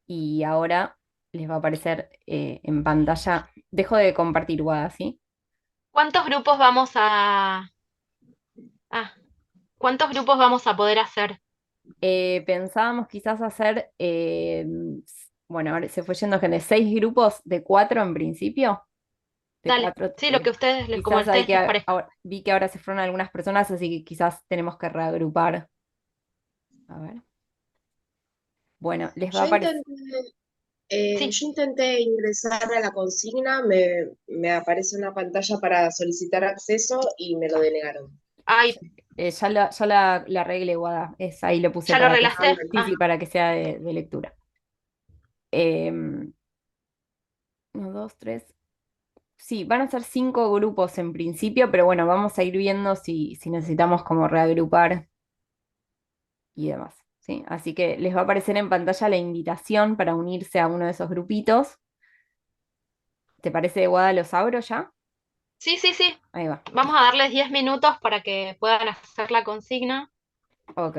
Y ahora les va a aparecer en pantalla. Dejo de compartir, Guada, ¿sí? ¿Cuántos grupos vamos a... ¿cuántos grupos vamos a poder hacer? Pensábamos quizás hacer, bueno, ahora se fue yendo gente, 6 grupos de 4 en principio. De Dale, 4, sí, lo que ustedes, como a quizás hay ustedes les parezca. vi que ahora se fueron algunas personas, así que quizás tenemos que reagrupar. A ver. Bueno, les va a aparecer. Sí. Yo intenté ingresar a la consigna, me aparece una pantalla para solicitar acceso y me lo denegaron. Ay, Ya la arreglé, Guada. Ahí lo puse ¿ya lo para que, arreglaste? sí, para que sea de lectura. 1, 2, 3. Sí, van a ser 5 grupos en principio, pero bueno, vamos a ir viendo si necesitamos como reagrupar y demás, ¿sí? Así que les va a aparecer en pantalla la invitación para unirse a uno de esos grupitos. ¿Te parece, Guada, los abro ya? Sí, sí, sí. Ahí va. Vamos a darles 10 minutos para que puedan hacer la consigna. Ok.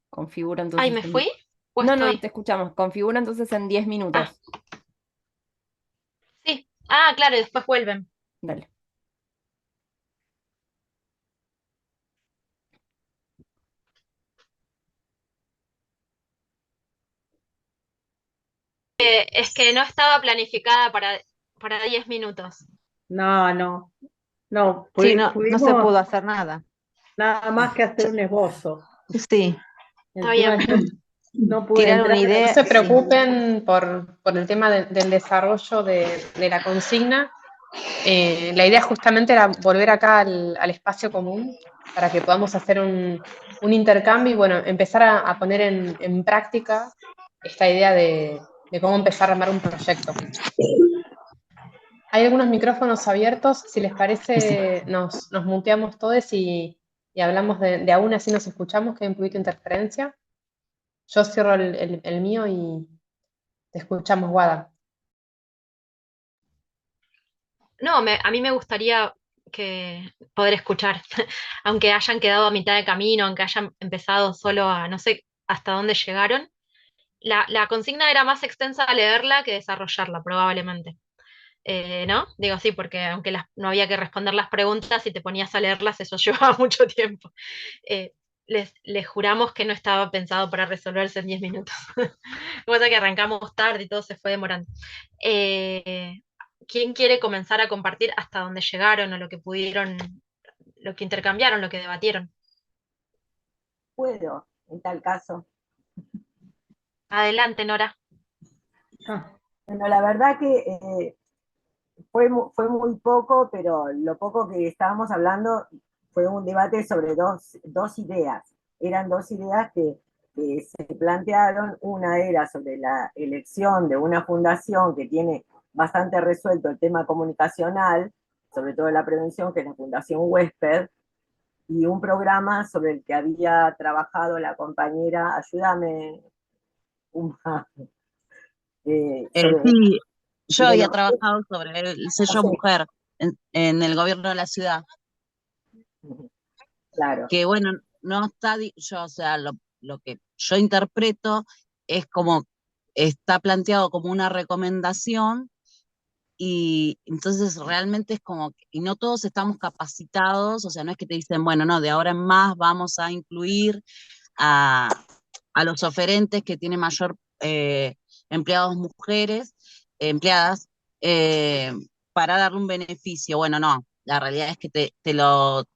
Configuro entonces. Ay, ¿me fui? ¿O No, estoy? te escuchamos. Configuro entonces en 10 minutos. Sí. Claro, y después vuelven. Dale. Es que no estaba planificada para 10 minutos. No, Sí, no se pudimos pudo hacer nada. nada más que hacer un esbozo. Sí, Está Encima bien. yo no pude tirar una entrar. No idea. se Sí. preocupen por el tema del desarrollo de la consigna. La idea justamente era volver acá al espacio común para que podamos hacer un intercambio y bueno, empezar a poner en práctica esta idea de cómo empezar a armar un proyecto. Hay algunos micrófonos abiertos, si les parece nos muteamos todos y hablamos de a una, así nos escuchamos, que hay un poquito de interferencia. Yo cierro el mío y te escuchamos, Guada. No, a mí me gustaría poder escuchar, aunque hayan quedado a mitad de camino, aunque hayan empezado solo a no sé hasta dónde llegaron. La consigna era más extensa a leerla que desarrollarla, probablemente. ¿No? Digo sí, porque aunque no había que responder las preguntas y te ponías a leerlas, eso llevaba mucho tiempo. Les juramos que no estaba pensado para resolverse en 10 minutos. Lo que que arrancamos tarde y todo se fue demorando. ¿Quién quiere comenzar a compartir hasta dónde llegaron o lo que pudieron, lo que intercambiaron, lo que debatieron? Puedo, en tal caso. Adelante, Nora. Bueno, la verdad que fue muy poco, pero lo poco que estábamos hablando fue un debate sobre dos ideas. Eran dos ideas que se plantearon. Una era sobre la elección de una fundación que tiene bastante resuelto el tema comunicacional, sobre todo la prevención, que es la Fundación Huésped, y un programa sobre el que había trabajado la compañera, ayúdame, Sí, yo había trabajado sobre el sello mujer en el gobierno de la ciudad. Claro. Que bueno, no está, o sea, lo que yo interpreto es como está planteado como una recomendación y entonces realmente es como, y no todos estamos capacitados, o sea, no es que te dicen, bueno, no, de ahora en más vamos a incluir a, a los oferentes que tienen mayor empleados mujeres, empleadas, eh, para darle un beneficio. Bueno, no, la realidad es que te lo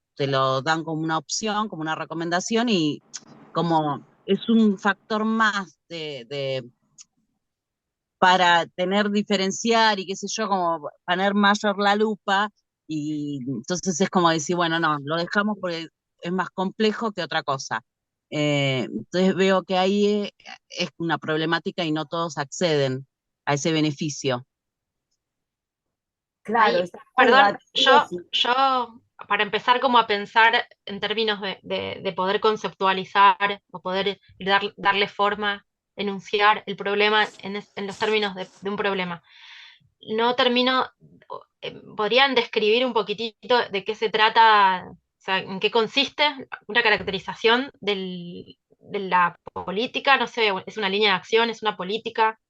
dan como una opción, como una recomendación y como es un factor más para tener diferenciar y qué sé yo, como poner mayor la lupa, y entonces es como decir, bueno, no, lo dejamos porque es más complejo que otra cosa. Entonces veo que ahí es una problemática y no todos acceden a ese beneficio. Claro, Ahí, estamos perdón, debatiendo si yo, para empezar como a pensar en términos de poder conceptualizar o poder darle forma, enunciar el problema en los términos de un problema. No termino, ¿podrían describir un poquitito de qué se trata, o sea, en qué consiste una caracterización de la política? No sé, ¿es una línea de acción, es una política,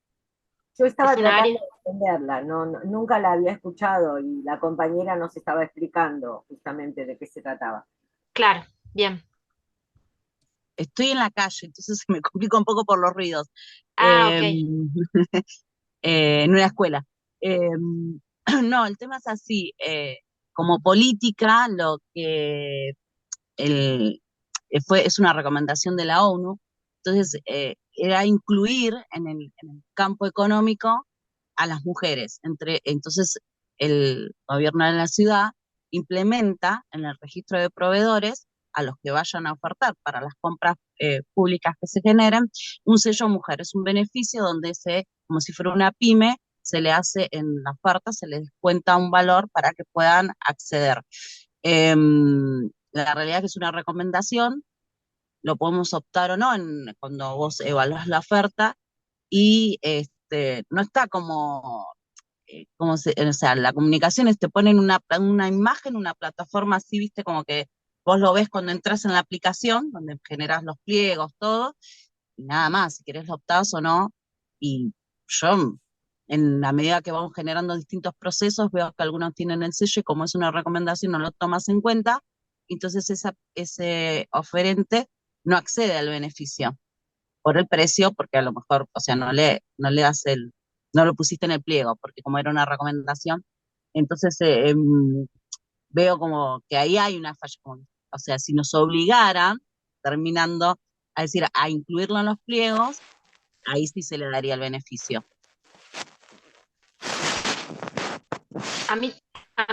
yo es estaba un área? tratando de entenderla, nunca la había escuchado y la compañera nos estaba explicando justamente de qué se trataba. Claro, bien. Estoy en la calle, entonces se me complica un poco por los ruidos. Ah, Eh, ok. en una escuela. Eh, no, el tema es así. Como política, lo que el, es una recomendación de la ONU, entonces era incluir en el campo económico a las mujeres. Entonces, el gobierno de la ciudad implementa en el registro de proveedores a los que vayan a ofertar para las compras públicas que se generen, un sello mujer. Es un beneficio donde como si fuera una pyme, se le hace en la oferta, se les descuenta un valor para que puedan acceder. La realidad es que es una recomendación, lo podemos optar o no cuando vos evaluás la oferta y no está o sea, la comunicación te ponen una imagen, una plataforma así, viste, como que vos lo ves cuando entras en la aplicación, donde generas los pliegos, todo, y nada más, si querés lo optás o no, y yo, en la medida que vamos generando distintos procesos, veo que algunos tienen el sello y como es una recomendación no lo tomas en cuenta, entonces ese oferente no accede al beneficio por el precio, porque a lo mejor, o sea, no le das no lo pusiste en el pliego, porque como era una recomendación, entonces veo como que ahí hay una falla, o sea, si nos obligaran, terminando, a decir, a incluirlo en los pliegos, ahí sí se le daría el beneficio. A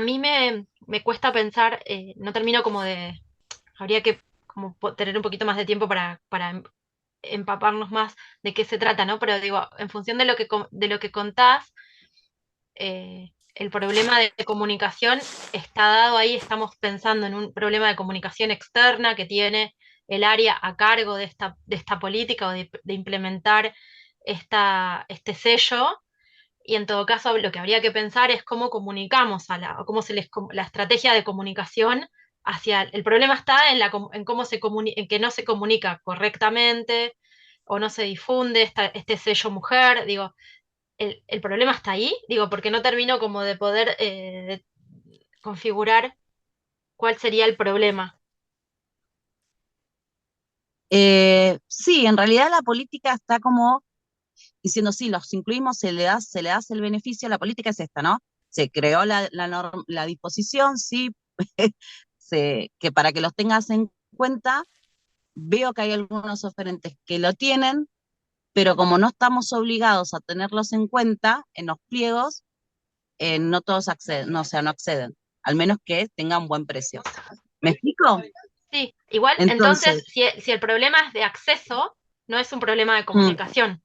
mí me cuesta pensar, no termino como habría que como tener un poquito más de tiempo para empaparnos más de qué se trata, ¿no? Pero digo, en función de lo que contás, el problema de comunicación está dado ahí, estamos pensando en un problema de comunicación externa que tiene el área a cargo de esta política o de implementar este sello, y en todo caso lo que habría que pensar es cómo comunicamos o cómo la estrategia de comunicación hacia el problema está en cómo en que no se comunica correctamente o no se difunde este sello mujer, digo, el problema está ahí, digo, porque no termino como de poder configurar cuál sería el problema. Sí, en realidad la política está como diciendo, sí, los incluimos, se le da el beneficio, la política es esta, ¿no? Se creó la disposición, sí, que para que los tengas en cuenta, veo que hay algunos oferentes que lo tienen, pero como no estamos obligados a tenerlos en cuenta en los pliegos, no todos acceden, no, o sea, no acceden, al menos que tengan buen precio. ¿Me explico? Sí, igual entonces, Entonces, si el problema es de acceso, no es un problema de comunicación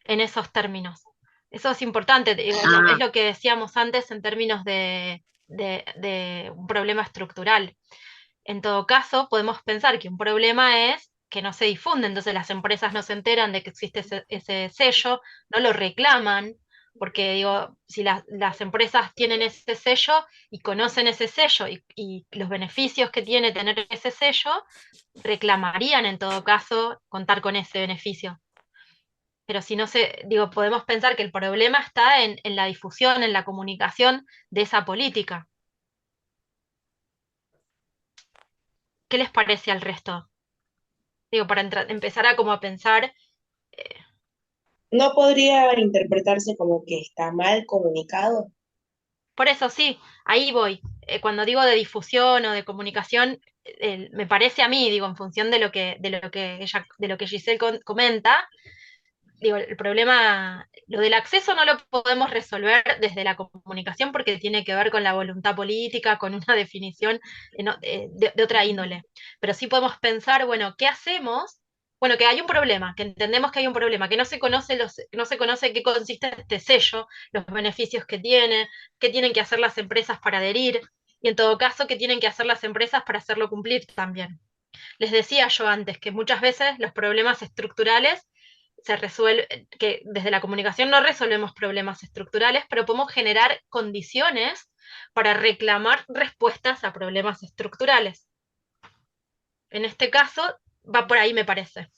en esos términos. Eso es importante, digo, es lo que decíamos antes en términos de un problema estructural. En todo caso, podemos pensar que un problema es que no se difunde, entonces las empresas no se enteran de que existe ese sello, no lo reclaman, porque digo, si las empresas tienen ese sello y conocen ese sello y los beneficios que tiene tener ese sello, reclamarían en todo caso contar con ese beneficio. pero si no se, digo, podemos pensar que el problema está en la difusión, en la comunicación de esa política. ¿Qué les parece al resto? Digo, para empezar a como a pensar, ¿No podría interpretarse como que está mal comunicado? por eso sí, ahí voy. Cuando digo de difusión o de comunicación, me parece a mí, digo, en función de lo que Giselle comenta, digo, el problema, lo del acceso no lo podemos resolver desde la comunicación porque tiene que ver con la voluntad política, con una definición de otra índole. Pero sí podemos pensar, bueno, ¿qué hacemos? Bueno, que hay un problema, que entendemos que hay un problema, que no se conoce qué consiste este sello, los beneficios que tiene, qué tienen que hacer las empresas para adherir, y en todo caso, qué tienen que hacer las empresas para hacerlo cumplir también. Les decía yo antes que muchas veces los problemas estructurales se resuelven, que desde la comunicación no resolvemos problemas estructurales, pero podemos generar condiciones para reclamar respuestas a problemas estructurales. En este caso, va por ahí, me parece.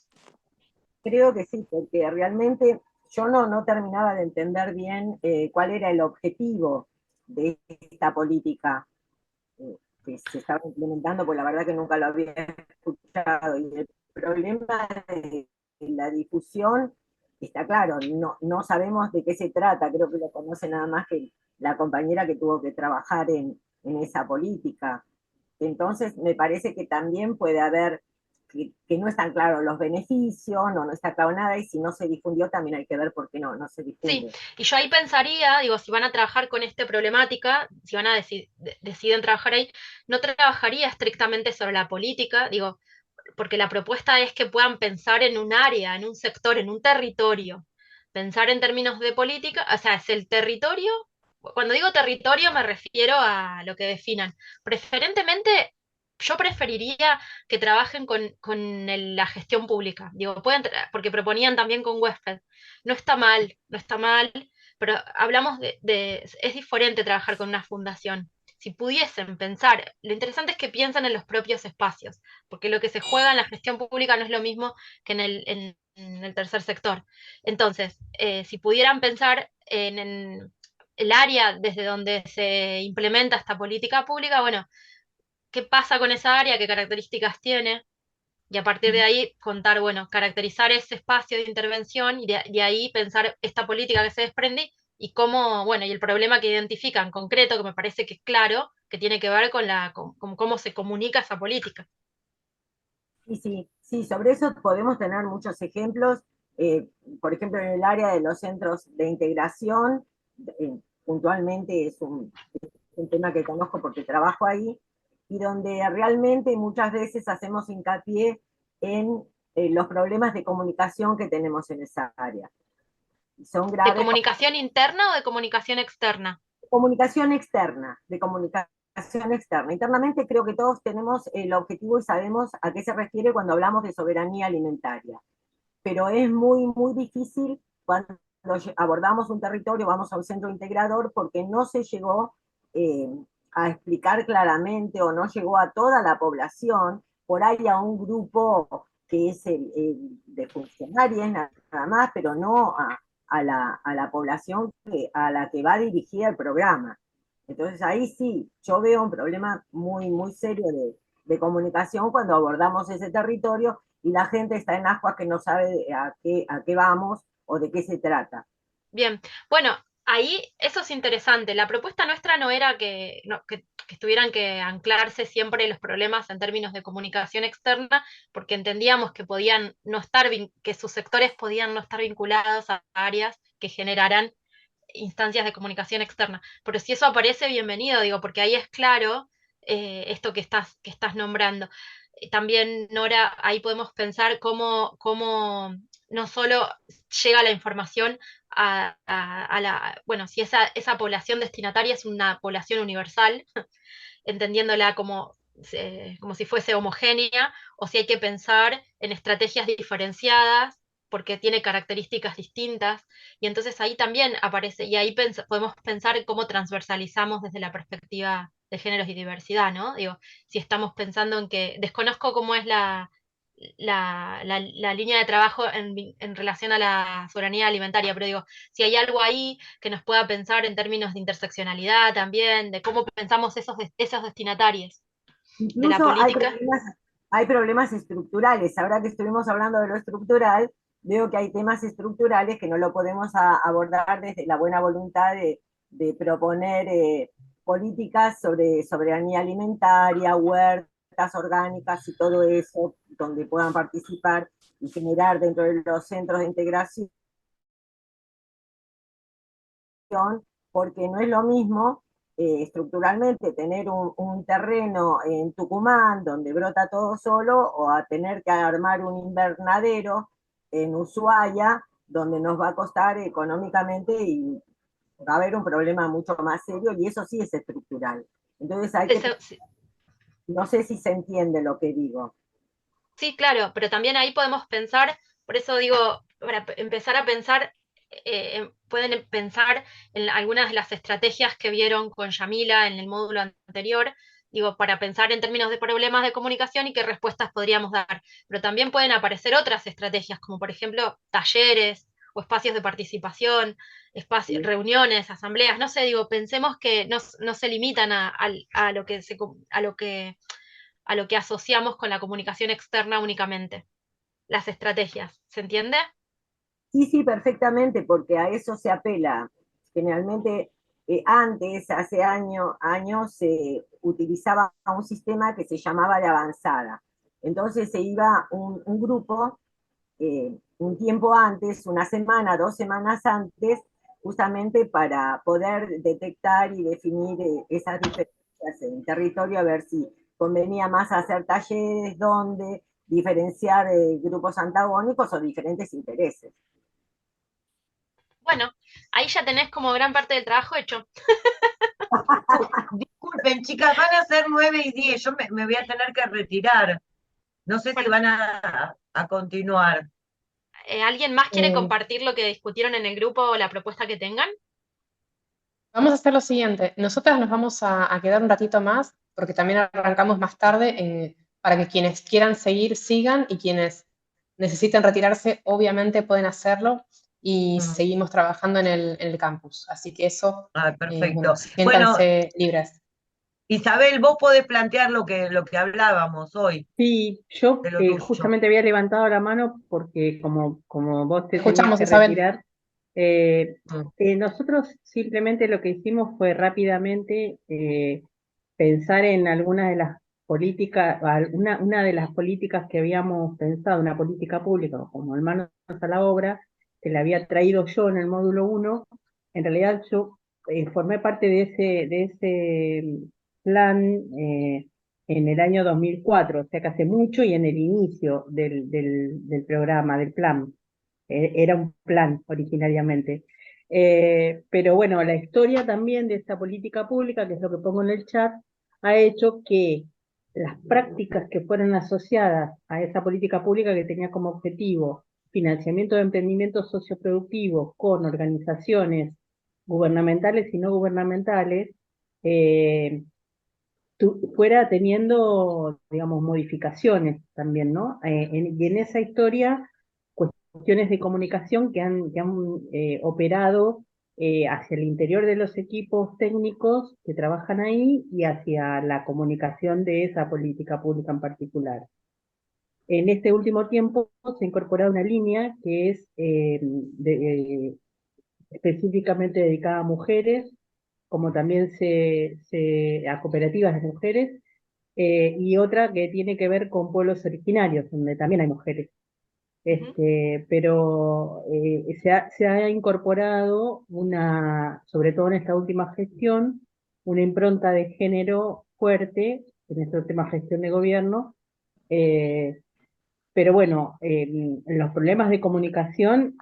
Creo que sí, porque realmente yo no terminaba de entender bien cuál era el objetivo de esta política que se estaba implementando, pues la verdad que nunca lo había escuchado. Y el problema de la difusión está claro, no sabemos de qué se trata, creo que lo conoce nada más que la compañera que tuvo que trabajar en esa política. Entonces, me parece que también puede haber que no están claros los beneficios, no está claro nada, y si no se difundió también hay que ver por qué no se difunde. Sí, y yo ahí pensaría, digo, si van a trabajar con esta problemática, si van a deciden trabajar ahí, no trabajaría estrictamente sobre la política, digo, porque la propuesta es que puedan pensar en un área, en un sector, en un territorio. Pensar en términos de política, o sea, es el territorio. Cuando digo territorio me refiero a lo que definan. Preferentemente, yo preferiría que trabajen con la gestión pública. Digo, porque proponían también con huésped. No está mal, no está mal, pero hablamos es diferente trabajar con una fundación. Si pudiesen pensar, lo interesante es que piensan en los propios espacios, porque lo que se juega en la gestión pública no es lo mismo que en el tercer sector. Entonces, si pudieran pensar en el área desde donde se implementa esta política pública, bueno, ¿qué pasa con esa área? ¿Qué características tiene? Y a partir de ahí contar, bueno, caracterizar ese espacio de intervención y de ahí pensar esta política que se desprende y cómo, bueno, y el problema que identifica en concreto, que me parece que es claro, que tiene que ver con cómo se comunica esa política. Sí, sobre eso podemos tener muchos ejemplos. eh, por ejemplo, en el área de los centros de integración, puntualmente es un tema que conozco porque trabajo ahí, y donde realmente muchas veces hacemos hincapié en los problemas de comunicación que tenemos en esa área. Son ¿De graves. comunicación interna o de comunicación externa? Comunicación externa, de comunicación externa. Internamente creo que todos tenemos el objetivo y sabemos a qué se refiere cuando hablamos de soberanía alimentaria, pero es muy difícil cuando abordamos un territorio, vamos a un centro integrador, porque no se llegó eh, a explicar claramente o no llegó a toda la población, por ahí a un grupo que es el de funcionarios nada más, pero no a la población a la que va dirigida el programa. Entonces ahí sí, yo veo un problema muy serio de comunicación cuando abordamos ese territorio y la gente está en ascuas que no sabe a qué vamos o de qué se trata. Bien, bueno, ahí eso es interesante. La propuesta nuestra no era que tuvieran que anclarse siempre los problemas en términos de comunicación externa, porque entendíamos que podían no estar, que sus sectores podían no estar vinculados a áreas que generaran instancias de comunicación externa. Pero si eso aparece, bienvenido, digo, porque ahí es claro esto que estás nombrando. También, Nora, ahí podemos pensar cómo no solo llega la información a la, bueno, si esa población destinataria es una población universal, entendiéndola como si fuese homogénea, o si hay que pensar en estrategias diferenciadas porque tiene características distintas, y entonces ahí también aparece, y ahí podemos pensar en cómo transversalizamos desde la perspectiva de géneros y diversidad, ¿no? Digo, si estamos pensando en que, desconozco cómo es la línea de trabajo en relación a la soberanía alimentaria, pero digo, si hay algo ahí que nos pueda pensar en términos de interseccionalidad también, de cómo pensamos esos destinatarios de la Incluso política. hay problemas estructurales. Ahora que estuvimos hablando de lo estructural, veo que hay temas estructurales que no lo podemos abordar desde la buena voluntad de proponer políticas sobre soberanía alimentaria, huertas orgánicas y todo eso, donde puedan participar y generar dentro de los centros de integración, porque no es lo mismo estructuralmente tener un terreno en Tucumán donde brota todo solo o a tener que armar un invernadero en Ushuaia donde nos va a costar económicamente y va a haber un problema mucho más serio y eso sí es estructural. Entonces Sí. No sé si se entiende lo que digo. Sí, claro, pero también ahí podemos pensar, por eso digo, para empezar a pensar, pueden pensar en algunas de las estrategias que vieron con Yamila en el módulo anterior, digo, para pensar en términos de problemas de comunicación y qué respuestas podríamos dar. Pero también pueden aparecer otras estrategias, como por ejemplo talleres o espacios de participación, reuniones, asambleas, no sé, digo, pensemos que no se limitan a lo que a lo que asociamos con la comunicación externa únicamente, las estrategias, ¿se entiende? Sí, sí, perfectamente, porque a eso se apela. Generalmente, antes, hace años, se utilizaba un sistema que se llamaba de avanzada. Entonces se iba un grupo un tiempo antes, una semana, 2 semanas antes, justamente para poder detectar y definir esas diferencias en territorio, a ver si convenía más hacer talleres, dónde, diferenciar grupos antagónicos o diferentes intereses. Bueno, ahí ya tenés como gran parte del trabajo hecho. Disculpen, chicas, van a ser 9:10, yo me voy a tener que retirar. No sé si van a continuar. ¿Alguien más quiere compartir lo que discutieron en el grupo o la propuesta que tengan? Vamos a hacer lo siguiente. Nosotras nos vamos a quedar un ratito más, porque también arrancamos más tarde, para que quienes quieran seguir, sigan, y quienes necesiten retirarse, obviamente pueden hacerlo, y seguimos trabajando en el campus. Así que eso, Perfecto. bueno, siéntanse libres. Isabel, vos podés plantear lo que hablábamos hoy. Sí, yo de lo tuyo. justamente había levantado la mano porque como vos te tenías Escuchamos, que Isabel. retirar, nosotros simplemente lo que hicimos fue rápidamente pensar en algunas de las políticas, una de las políticas que habíamos pensado, una política pública como el Manos a la Obra, que la había traído yo en el módulo 1. En realidad yo formé parte de ese plan en el año 2004, o sea que hace mucho, y en el inicio del programa, del plan. Era un plan originariamente. Pero bueno, la historia también de esta política pública, que es lo que pongo en el chat, ha hecho que las prácticas que fueron asociadas a esa política pública, que tenía como objetivo financiamiento de emprendimientos socioproductivos con organizaciones gubernamentales y no gubernamentales, fuera teniendo, digamos, modificaciones también, ¿no? Y en esa historia, cuestiones de comunicación que han operado hacia el interior de los equipos técnicos que trabajan ahí y hacia la comunicación de esa política pública en particular. En este último tiempo se ha incorporado una línea que es específicamente dedicada a mujeres, como también a cooperativas de mujeres, y otra que tiene que ver con pueblos originarios, donde también hay mujeres. Pero se ha incorporado sobre todo en esta última gestión, una impronta de género fuerte en esta última gestión de gobierno. Pero bueno, los problemas de comunicación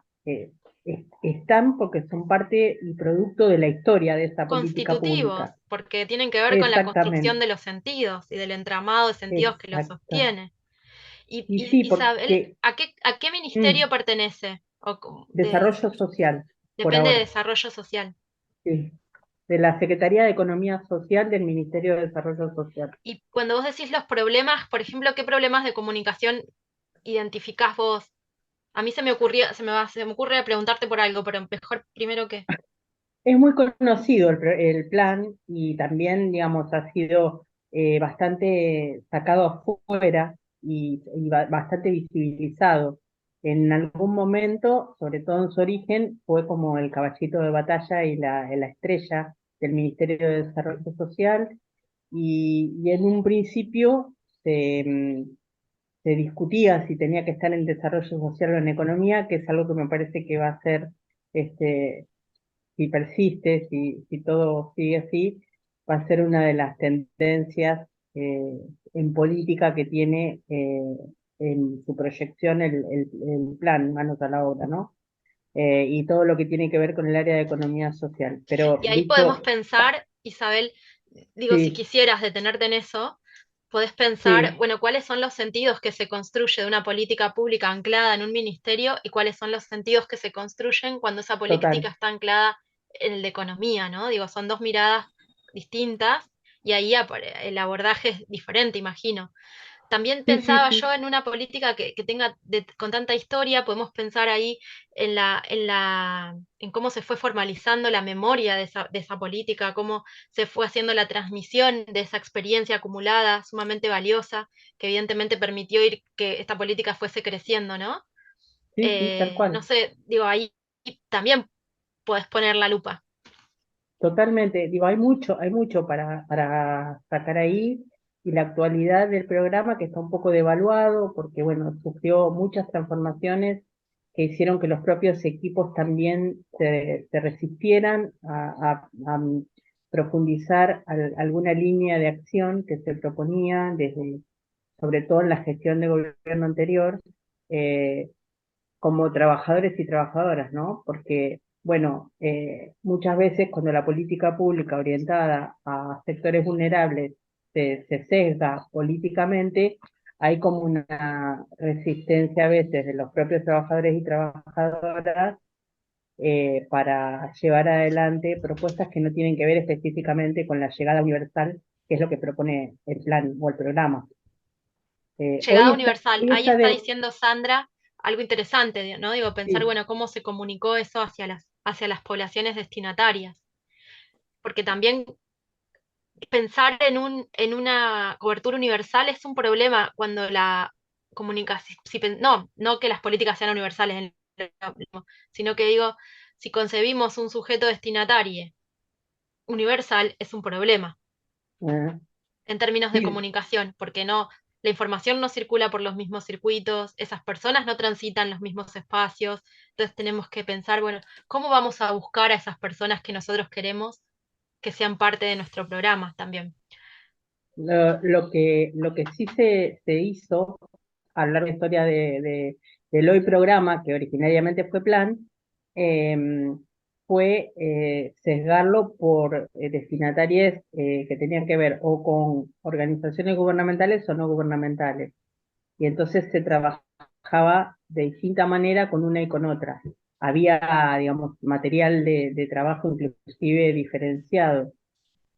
están porque son parte y producto de la historia de esa política Constitutivos, pública. porque tienen que ver con la construcción de los sentidos y del entramado de sentidos que los sostiene. Y sí, Isabel, ¿a qué ministerio pertenece? Desarrollo social. Depende de Desarrollo Social. Sí, de la Secretaría de Economía Social del Ministerio de Desarrollo Social. Y cuando vos decís los problemas, por ejemplo, ¿qué problemas de comunicación identificás vos? A mí se me ocurre preguntarte por algo, pero mejor primero que... Es muy conocido el plan y también, digamos, ha sido bastante sacado afuera y bastante visibilizado. En algún momento, sobre todo en su origen, fue como el caballito de batalla y la estrella del Ministerio de Desarrollo Social y en un principio se discutía si tenía que estar en desarrollo social o en economía, que es algo que me parece que va a ser este, si persiste, si todo sigue así, va a ser una de las tendencias en política que tiene en su proyección el plan Manos a la Obra, ¿no? Y todo lo que tiene que ver con el área de economía social. Pero Y ahí podemos dicho, pensar, Isabel, digo, si sí, quisieras detenerte en eso, podés pensar, sí, bueno, cuáles son los sentidos que se construye de una política pública anclada en un ministerio y cuáles son los sentidos que se construyen cuando esa política total. está anclada en el de economía, ¿no? Digo, son dos miradas distintas y ahí el abordaje es diferente, imagino. También Sí, sí, pensaba sí, yo en una política que tenga con tanta historia, podemos pensar ahí en cómo se fue formalizando la memoria de esa política, cómo se fue haciendo la transmisión de esa experiencia acumulada, sumamente valiosa, que evidentemente permitió que esta política fuese creciendo, ¿no? sí, sí, tal No cual. sé, digo, ahí también puedes poner la lupa. Totalmente, digo, hay mucho para sacar ahí, y la actualidad del programa que está un poco devaluado porque, bueno, sufrió muchas transformaciones que hicieron que los propios equipos también se resistieran a profundizar alguna línea de acción que se proponía desde, sobre todo en la gestión de gobierno anterior, eh, como trabajadores y trabajadoras, ¿no? Porque, bueno, muchas veces cuando la política pública orientada a sectores vulnerables se sesga políticamente, hay como una resistencia a veces de los propios trabajadores y trabajadoras para llevar adelante propuestas que no tienen que ver específicamente con la llegada universal, que es lo que propone el plan o el programa. Llegada universal, Hoy ahí está está de... diciendo Sandra algo interesante, ¿no? Digo, pensar, Sí, bueno, cómo se comunicó eso hacia las poblaciones destinatarias, porque también pensar en una cobertura universal es un problema cuando la comunicación, no que las políticas sean universales, sino que digo, si concebimos un sujeto destinatario universal, es un problema eh, en términos de sí, comunicación, porque la información no circula por los mismos circuitos, esas personas no transitan los mismos espacios, entonces tenemos que pensar, bueno, ¿cómo vamos a buscar a esas personas que nosotros queremos que sean parte de nuestro programa también? lo que sí se hizo a lo largo de la historia del hoy programa, que originariamente fue plan, eh, fue sesgarlo por destinatarias que tenían que ver o con organizaciones gubernamentales o no gubernamentales. Y entonces se trabajaba de distinta manera con una y con otra. Había, digamos, material de trabajo inclusive diferenciado,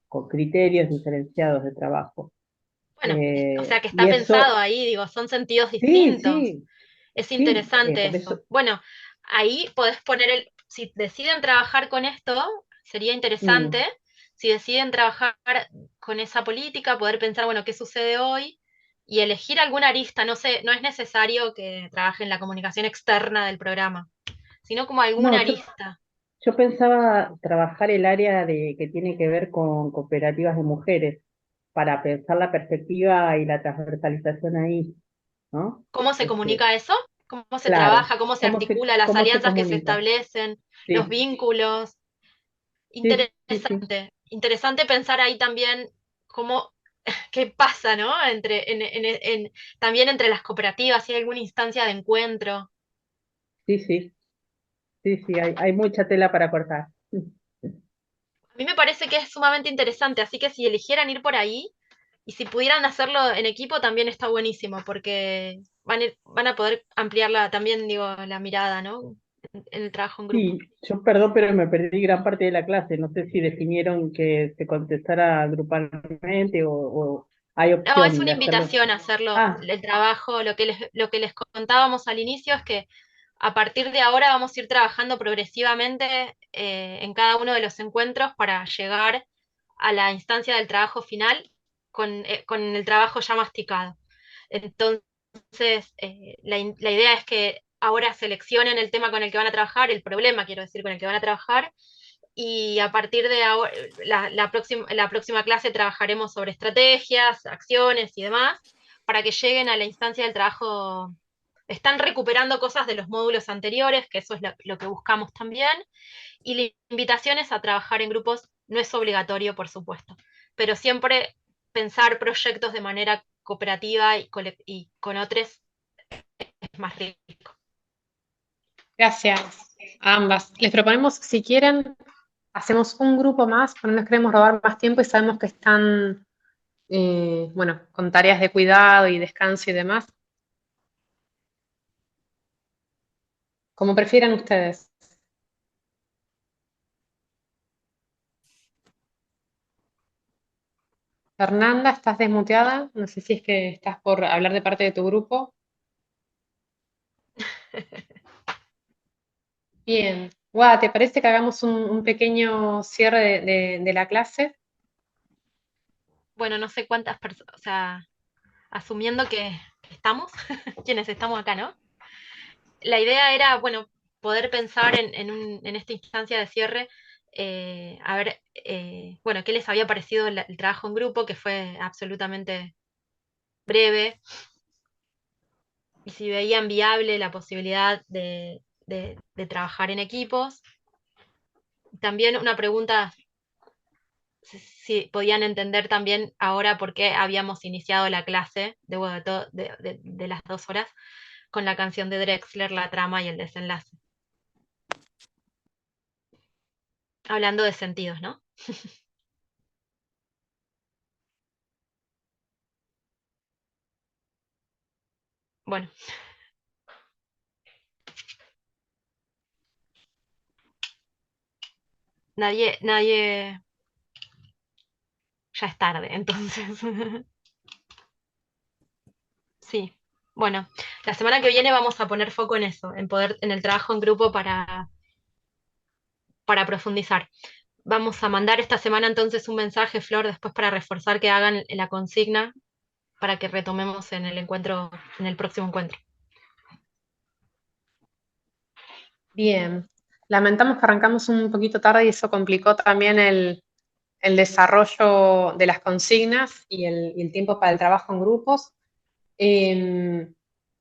con criterios diferenciados de trabajo. Bueno, o sea que Y está pensado eso, ahí, digo, son sentidos sí, distintos. sí, Es sí, interesante por eso. eso, Bueno, ahí podés poner si deciden trabajar con esto, sería interesante, mm, si deciden trabajar con esa política, poder pensar, bueno, qué sucede hoy y elegir alguna arista, no sé, no es necesario que trabaje en la comunicación externa del programa, sino como alguna no, arista. yo pensaba trabajar el área que tiene que ver con cooperativas de mujeres, para pensar la perspectiva y la transversalización ahí, ¿no? ¿Cómo se Este, comunica eso? ¿Cómo se claro, trabaja? ¿Cómo se articula? Las cómo se alianzas que se comunica? establecen, los Sí, vínculos. sí, sí, sí, Interesante. Interesante pensar ahí también cómo, qué pasa, ¿no? También entre las cooperativas, si hay alguna instancia de encuentro. sí, sí, sí, sí, hay mucha tela para cortar. A mí me parece que es sumamente interesante, así que si eligieran ir por ahí y si pudieran hacerlo en equipo también está buenísimo, porque van a poder ampliar también, digo, la mirada, ¿no? En el trabajo en grupo. Sí, yo perdón, pero me perdí gran parte de la clase. No sé si definieron que se contestara grupalmente o hay No, es opción de una hacerlo. invitación a hacerlo, Ah, el trabajo, lo que les contábamos al inicio es que a partir de ahora vamos a ir trabajando progresivamente en cada uno de los encuentros para llegar a la instancia del trabajo final con el trabajo ya masticado. Entonces, la idea es que ahora seleccionen el tema con el que van a trabajar, el problema, quiero decir, con el que van a trabajar, y a partir de ahora, la próxima clase trabajaremos sobre estrategias, acciones y demás, para que lleguen a la instancia del trabajo. Están recuperando cosas de los módulos anteriores, que eso es lo que buscamos también, y la invitación es a trabajar en grupos, no es obligatorio, por supuesto, pero siempre pensar proyectos de manera cooperativa y con otros es más rico. Gracias a ambas. Les proponemos, si quieren, hacemos un grupo más, pero no les queremos robar más tiempo y sabemos que están, bueno, con tareas de cuidado y descanso y demás. Como prefieran ustedes. Fernanda, ¿estás desmuteada? No sé si es que estás por hablar de parte de tu grupo. Bien. Guada, ¿te parece que hagamos un pequeño cierre de la clase? Bueno, no sé cuántas personas, o sea, asumiendo que estamos, quienes estamos acá, ¿no? La idea era, bueno, poder pensar en esta instancia de cierre, a ver, bueno, qué les había parecido el trabajo en grupo, que fue absolutamente breve, y si veían viable la posibilidad de trabajar en equipos. También una pregunta, si podían entender también ahora por qué habíamos iniciado la clase de las 2 horas con la canción de Drexler, la trama y el desenlace. Hablando de sentidos, ¿no? Bueno. Nadie, ya es tarde, entonces. Sí. Bueno, la semana que viene vamos a poner foco en eso, en el trabajo en grupo para profundizar. Vamos a mandar esta semana entonces un mensaje, Flor, después para reforzar que hagan la consigna para que retomemos en el próximo encuentro. Bien. Lamentamos que arrancamos un poquito tarde y eso complicó también el desarrollo de las consignas y el tiempo para el trabajo en grupos.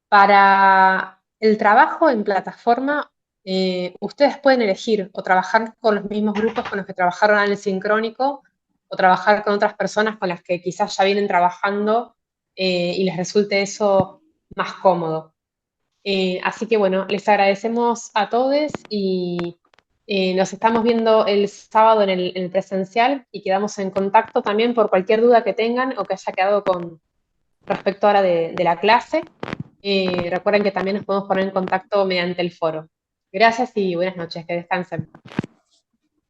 Para el trabajo en plataforma, ustedes pueden elegir o trabajar con los mismos grupos con los que trabajaron en el sincrónico o trabajar con otras personas con las que quizás ya vienen trabajando y les resulte eso más cómodo. Así que bueno, les agradecemos a todos y nos estamos viendo el sábado en el presencial y quedamos en contacto también por cualquier duda que tengan o que haya quedado con respecto ahora de la clase. Recuerden que también nos podemos poner en contacto mediante el foro. Gracias y buenas noches, que descansen.